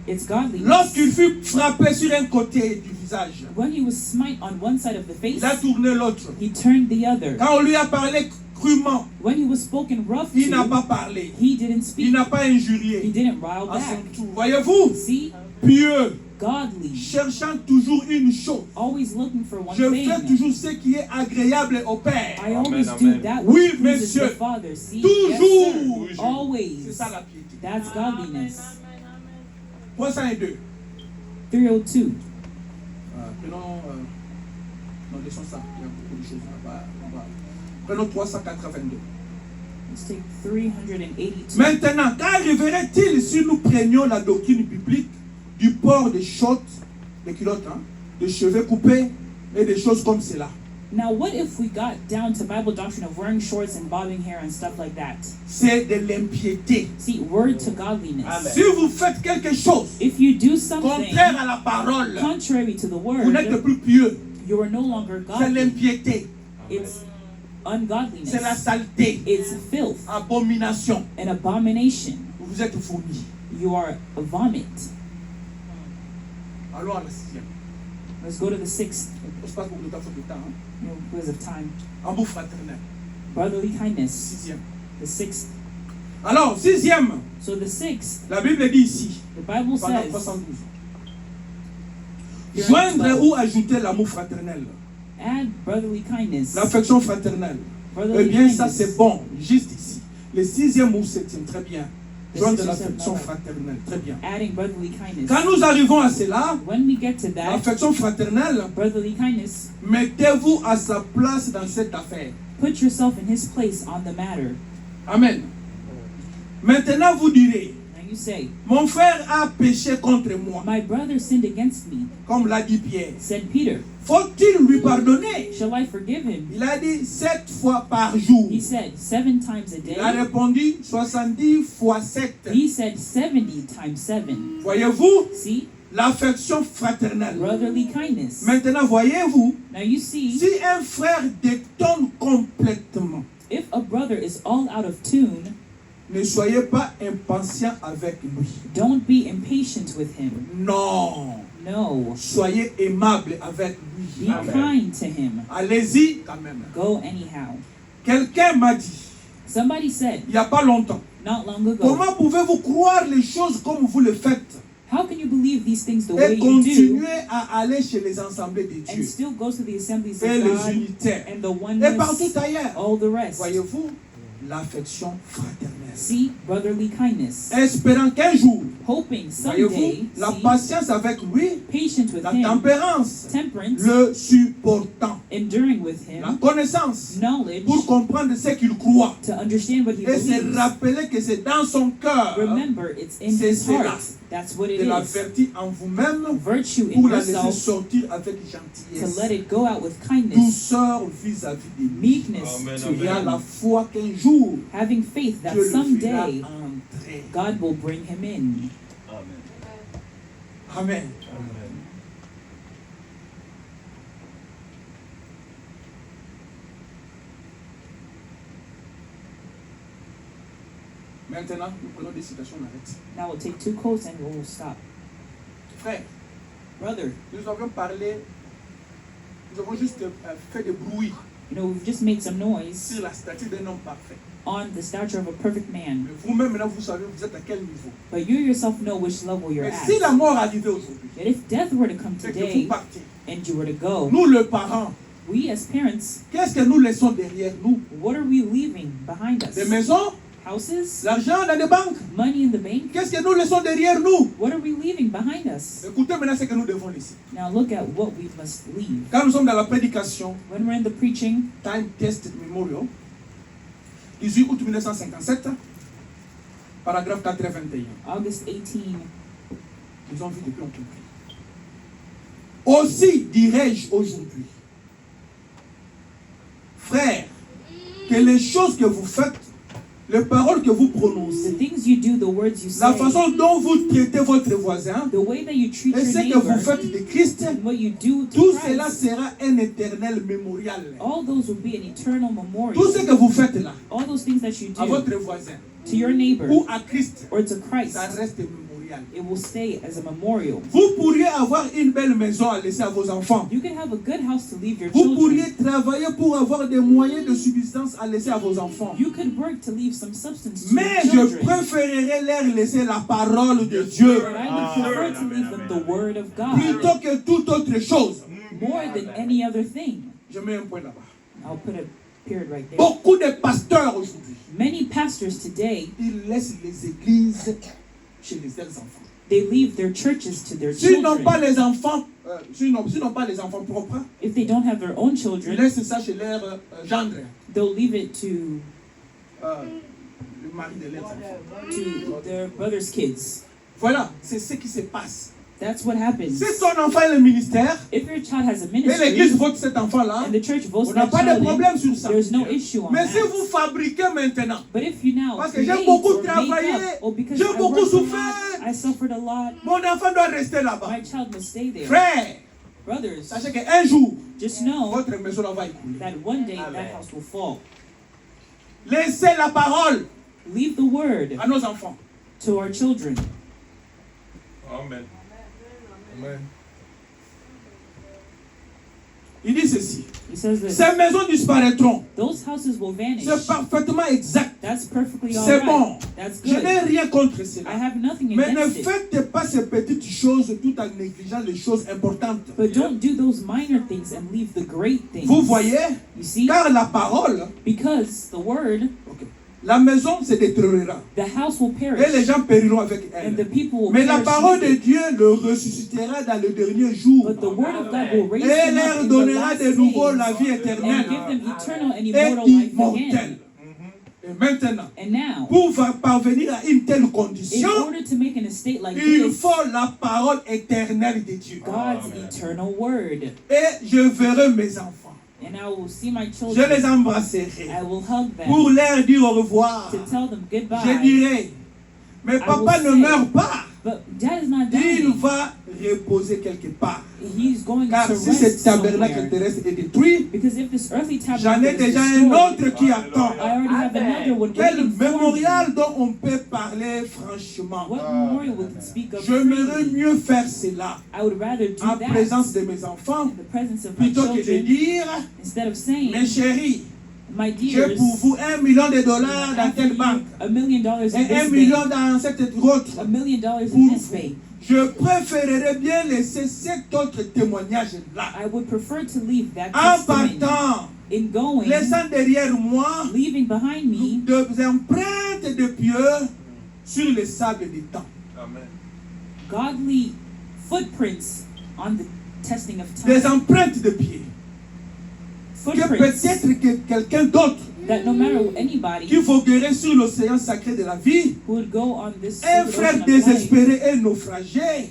It's godliness. Lorsqu'il fut frappé sur un côté du visage, When he was smite on one side of the face, il a tourné l'autre. he turned the other. Quand on lui a parlé crûment, When he was spoken rough il n'a to, pas parlé. he didn't Il speak. n'a pas He injurié didn't rile à son back. tour. Voyez-vous, See, pieux, godly, cherchant toujours une chose. always looking for one Je fais thing. toujours ce qui est agréable au Père. I always do amen. that Oui, which pleases monsieur. the Father. See, Toujours. yes, sir. C'est Always. ça la piété. That's godliness. 302. 302. Non, laissons ça. Il y a beaucoup de choses là-bas. Prenons 382. Let's take 382. Maintenant, qu'arriverait-il si nous prenions la doctrine biblique du port des shorts, des culottes, des cheveux coupés et des choses comme cela? Now, what if we got down to Bible doctrine of wearing shorts and bobbing hair and stuff like that? C'est de l'impiété. See, word to godliness. Si vous faites quelque chose If you do something contraire à la parole, contrary to the vous n'êtes word, plus pieux. you are no longer C'est godly. l'impiété. It's C'est la ungodliness. saleté. It's filth, Abomination. an abomination. Vous êtes vomi. You are a vomit. Allons à la 6e. Let's go to the sixth, On se passe beaucoup de temps, faute de temps. because of time. Amour fraternel. Brotherly kindness. 6e. The sixth. Alors, 6e, So the sixth, la Bible dit ici, the Bible pendant says, 312. Here in Joindre 12. ou ajouter l'amour fraternel, add brotherly kindness. l'affection fraternelle. Eh Brotherly bien, ça kindness. c'est bon, juste ici. Le 6e ou 7e, très bien. The Joindre 6th or l'affection 7th, fraternelle, très bien. Adding brotherly kindness. Quand nous arrivons à cela, When we get to that, l'affection fraternelle, brotherly kindness, mettez-vous à sa place dans cette affaire. put yourself in his place on the matter. Amen. Maintenant, vous direz, Now you say, mon frère a péché contre moi, my brother sinned against me, comme l'a dit Pierre. said Peter. Faut-il lui pardonner? Shall I forgive him? Il a dit 7 fois par jour. He said 7 times a Il a day. répondu 70 fois 7. He said 70 times 7. Voyez-vous See? l'affection fraternelle. Brotherly kindness. Maintenant, voyez-vous, Now you see, si un frère détonne complètement, if a brother is all out of tune, ne soyez pas impatient avec lui. don't be impatient with him. Non, No. soyez aimable avec lui. Be kind to him. Allez-y quand même. Go anyhow. Quelqu'un m'a dit, Somebody said il n'y a pas longtemps, not long ago, comment pouvez-vous croire les choses comme vous le faites how can you believe these things the way et you do continuer à aller chez les assemblées de and Dieu still go to the assemblies et of les God unitaires and the et partout oneness, ailleurs? all the rest? Voyez-vous, l'affection fraternelle. See, brotherly kindness. Espérant qu'un jour, Hoping voyez-vous, someday, la see, patience avec lui, patient with la him, tempérance, temperance, le supportant, enduring with la him, connaissance, knowledge, pour comprendre ce qu'il croit to understand what he et se believes. rappeler que c'est dans son cœur Remember, it's in c'est his cela. heart. That's what it de la is. vertu en vous-même Virtue in pour la laisser yourself sortir avec to gentillesse, let it go out with kindness, douceur vis-à-vis de lui. meekness Amen, to Il y a him, la foi qu'un jour having faith that Dieu le fera someday entrer. God will bring him in. Amen. Maintenant, nous prenons des citations, on arrête. Now we'll take 2 quotes and we'll stop. Frère, Brother, nous avons parlé, nous avons juste fait des bruits you know, we've just made some noise sur la stature d'un homme parfait. on the stature of a perfect man, Mais vous-même, maintenant, vous savez, vous êtes à quel niveau. but you yourself know which level you're Mais at. si la mort arrivait aujourd'hui, That if death were to come c'est que today vous partez. and you were to go, Nous, les parents, we as parents, qu'est-ce que nous laissons derrière nous? what are we leaving behind us? Des maisons, Houses? l'argent dans les banques. Money in the bank? Qu'est-ce que nous laissons derrière nous? What are we leaving behind us? Écoutez maintenant ce que nous devons laisser. Now look at what we must leave. Quand nous sommes dans la prédication, When we're in the preaching, Time Test Memorial, 18 août 1957, paragraphe 421. August 18, Ils ont vu depuis on compris. Aussi dirais-je aujourd'hui, frères, que les choses que vous faites, les paroles que vous the prononcez, things you do, the words you la say, façon dont vous traitez votre voisin, the way that you treat et your ce que vous neighbor, faites de Christ, and what you do to tout cela Christ, sera un éternel mémorial. all those will be an eternal Tout memorial. ce que vous faites là, All those things that you à do votre voisin to your neighbor ou à Christ, or to Christ, ça reste mémorial. mémorial. It will stay as a memorial. Vous pourriez avoir une belle maison à laisser à vos enfants. You can have a good house to leave your Vous children. pourriez travailler pour avoir des moyens de subsistance à laisser à vos enfants. You could work to leave some substance to Mais your je children. préférerais leur laisser la parole de Dieu But I would prefer to leave them the word of God plutôt que toute autre chose. more than any other thing. Je mets un point là-bas. I'll put a period right there. Beaucoup de pasteurs aujourd'hui, Many pastors today, ils laissent les églises chez leurs enfants. they leave their churches to their S'ils n'ont pas children. les enfants, s'ils n'ont pas les enfants propres, If they don't have their own ils children, laissent ça chez leur gendre, they'll leave it to le mari de leurs enfants. their brother's kids. Voilà, c'est ce qui se passe. That's what happens. Si ton enfant est le ministère If your child has a et l'église ministry vote cet enfant-là, and the church votes on n'a that pas de child problème in, sur ça. there's no issue on Mais si that. vous fabriquez maintenant, But if you now parce que j'ai create beaucoup or make travaillé, up, oh, because j'ai I beaucoup worked a lot, souffert, I suffered a lot, mon enfant doit rester là-bas. my child must stay there. Frère, Brothers, sachez qu'un jour, just know votre maison là va écouler. that one day that house will fall. Laissez la parole Leave the word à nos enfants. to our children. Amen. Amen. Il dit ceci. He says that Ces maisons disparaîtront. those houses will vanish. C'est parfaitement exact. That's perfectly all C'est right. bon. That's Je n'ai good. rien contre I cela. have nothing Mais ne against it. faites pas ces petites choses tout en négligeant les choses importantes. But don't do those minor things and leave the great things. Vous voyez, You see? car la parole, Because the word, la maison se détruira. the house will Et les perish. gens périront avec And the elle. people will Mais la perish parole with de it. Dieu le ressuscitera dans le dernier jour. But the word of God will raise Et them leur up in the donnera last de nouveau days la vie and éternelle give them eternal and et immortal life immortelle. again. Et maintenant, And now, pour parvenir à une telle in condition, order to make an estate like il this, faut la parole éternelle de Dieu. God's eternal word. Et je verrai mes enfants. And I will see my Je les children. embrasserai. I will hug Pour them leur dire au revoir. to tell them Je goodbye. dirai, mais papa will ne say, meurt pas. But dad is not Il dying. va reposer quelque part. He's going Car to si ce rest tabernacle somewhere. terrestre est détruit, Because if this earthly j'en tabernacle ai is déjà un destroyed, autre qui attend. I already have another one Quel waiting for me. mémorial dont on peut parler franchement. What memorial we can speak of J'aimerais freely? mieux faire cela I would rather do en that présence de mes enfants in the presence of my plutôt que de children dire, instead of saying, mes chéris, my j'ai dears, pour vous $1 million dans I telle offer banque you $1 million in et $1 this million bank, dans cette autre. $1 million in Pour this vous. bank. Je préférerais bien laisser cet autre témoignage-là I would prefer to leave that en testimony partant, in going, laissant derrière moi leaving behind me des empreintes de pieux sur le sable du temps. Amen. godly footprints on the testing of Des time. empreintes de pieds. Que Footprints peut-être que quelqu'un d'autre that no matter anybody qui voguerait sur l'océan sacré de la vie, who would go on this un sacred frère ocean of life, désespéré et naufragé,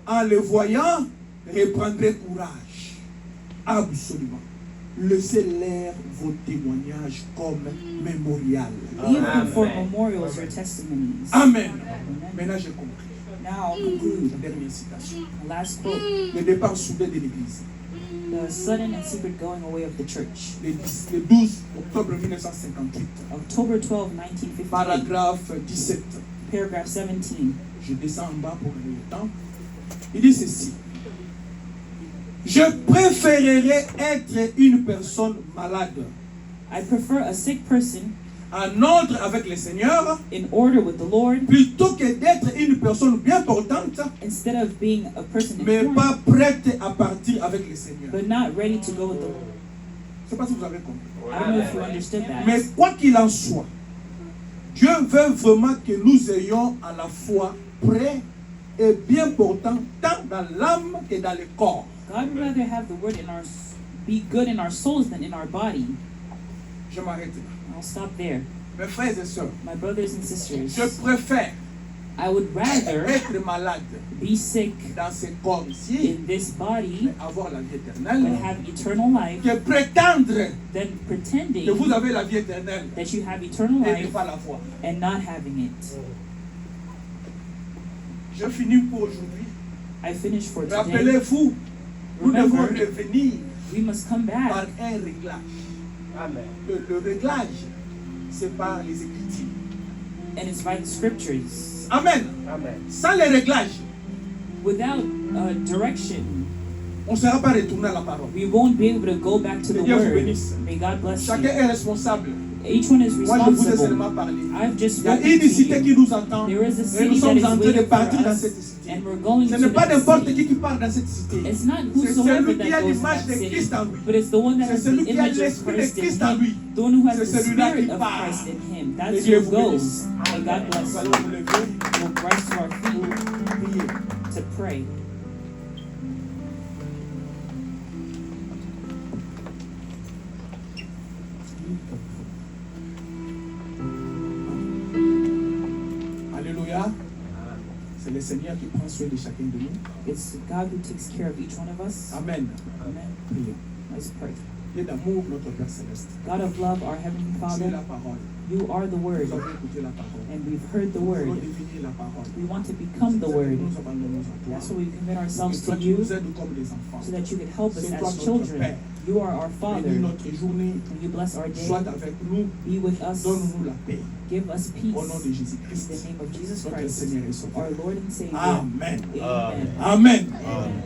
en le voyant, reprendrait courage. Absolument. Laissez-leur vos témoignages comme mémorial. leave them for memorials or testimonies. Amen. Amen. Maintenant, j'ai compris. Now I'll conclude. La dernière citation. Last quote. Le départ soudain de l'Église. The sudden and secret going away of the church. Le 12 octobre 1958. October 12, 1958. Paragraphe 17. Paragraph 17. Je descends en bas pour gagner le temps. Il dit ceci. Je préférerais être une personne malade I prefer a sick person en ordre avec le Seigneur in order with the Lord plutôt que d'être une personne bien portante instead of being a person mais informed, pas prête à partir avec le Seigneur. but not ready to go with the Lord. Je ne sais pas si vous avez compris. I don't know if you understood Mais that. quoi qu'il en soit, Dieu veut vraiment que nous ayons à la fois prêts et bien portants tant dans l'âme que dans le corps. God would rather have the word in our be good in our souls than in our body. Je m'arrête là. I'll stop there. Mes frères et sœurs, My brothers and sisters, je préfère I would rather être malade be sick dans ce corps ici, in this body mais avoir la vie but éternelle, have eternal life que prétendre than pretending que vous avez la vie éternelle that you have eternal et ne life pas la voir. and not having it. Je finis pour aujourd'hui. I finish for today. Rappelez-vous, nous devons Remember, revenir we must come par back. un réglage. Le réglage, c'est par les Écritures. And it's by the scriptures. Amen. Sans les réglages, Without direction, on ne sera pas retourné à la parole. we won't be able to go back to the Que Dieu vous word. bénisse. May God bless Chacun you. est responsable. Each one is Moi, je vous ai responsible. seulement parlé. I've just Il y a spoken une to cité qui you. nous attend. There is a Et nous city that sommes is en train de waiting for partir dans us, cette cité. and we're going Ce to n'est pas that n'importe city. qui part dans cette cité. It's not C'est whosoever celui qui that a goes to l'image that de city, Christ en lui. but it's the one that C'est has the celui qui a image of l'esprit de Christ in Christ en him, lui. the one who has C'est the celui-là spirit qui of part. Christ in him. Que That's Dieu who vous goes. bénisse. May God bless Nous you. allons nous lever We'll rise to our feet pour prier. to pray. Alléluia. C'est le Seigneur qui prend soin de chacun de nous. It's God who takes care of each one of us. Amen. Amen. Priez. Let's pray. Dieu d'amour, notre Père Céleste. God of love, our Heavenly Tu es la Father, parole. you are the Word, Nous avons écouté la parole. and we've heard the Nous voulons Word. devenir la parole. We want to become the Word. Nous abandonnons à toi. That's why we commit Et ourselves toi, to tu you, nous aides comme des enfants. so that you can help us C'est toi as notre children. Père. You are our Father. Bénis notre journée. Will you bless our day? Sois avec nous. Be with us. Donne-nous la paix. Give us peace. Au nom de In Jésus-Christ. the name of Jesus Notre Christ, Seigneur et Sauveur. our Lord and Savior. Amen. Amen. Amen.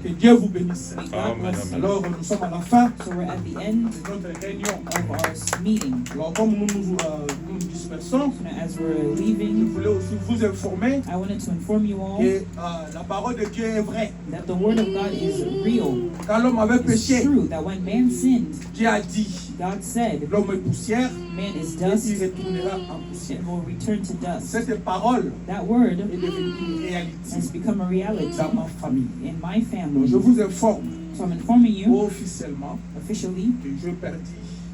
Que Dieu vous bénisse. May God bless you. Alors, nous sommes à la fin So we're at the end de notre réunion. of our meeting. Alors, comme nous nous dispersons, So now as we're je leaving, voulais aussi vous informer I wanted to inform you all que la parole de Dieu est vraie. that the Word of God is real. Quand l'homme avait It's péché, true that when man sinned, Dieu a dit, God said, l'homme est poussière, man is et dust il retournera en poussière. and will return to dust. Cette parole That word est devenue une réalité has become a reality dans ma famille. in my Donc, family. je vous informe So I'm informing you officiellement officially que je perdis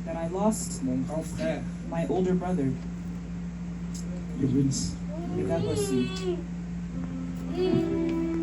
that I lost mon grand frère, my older brother. le bénisse. May God bless you.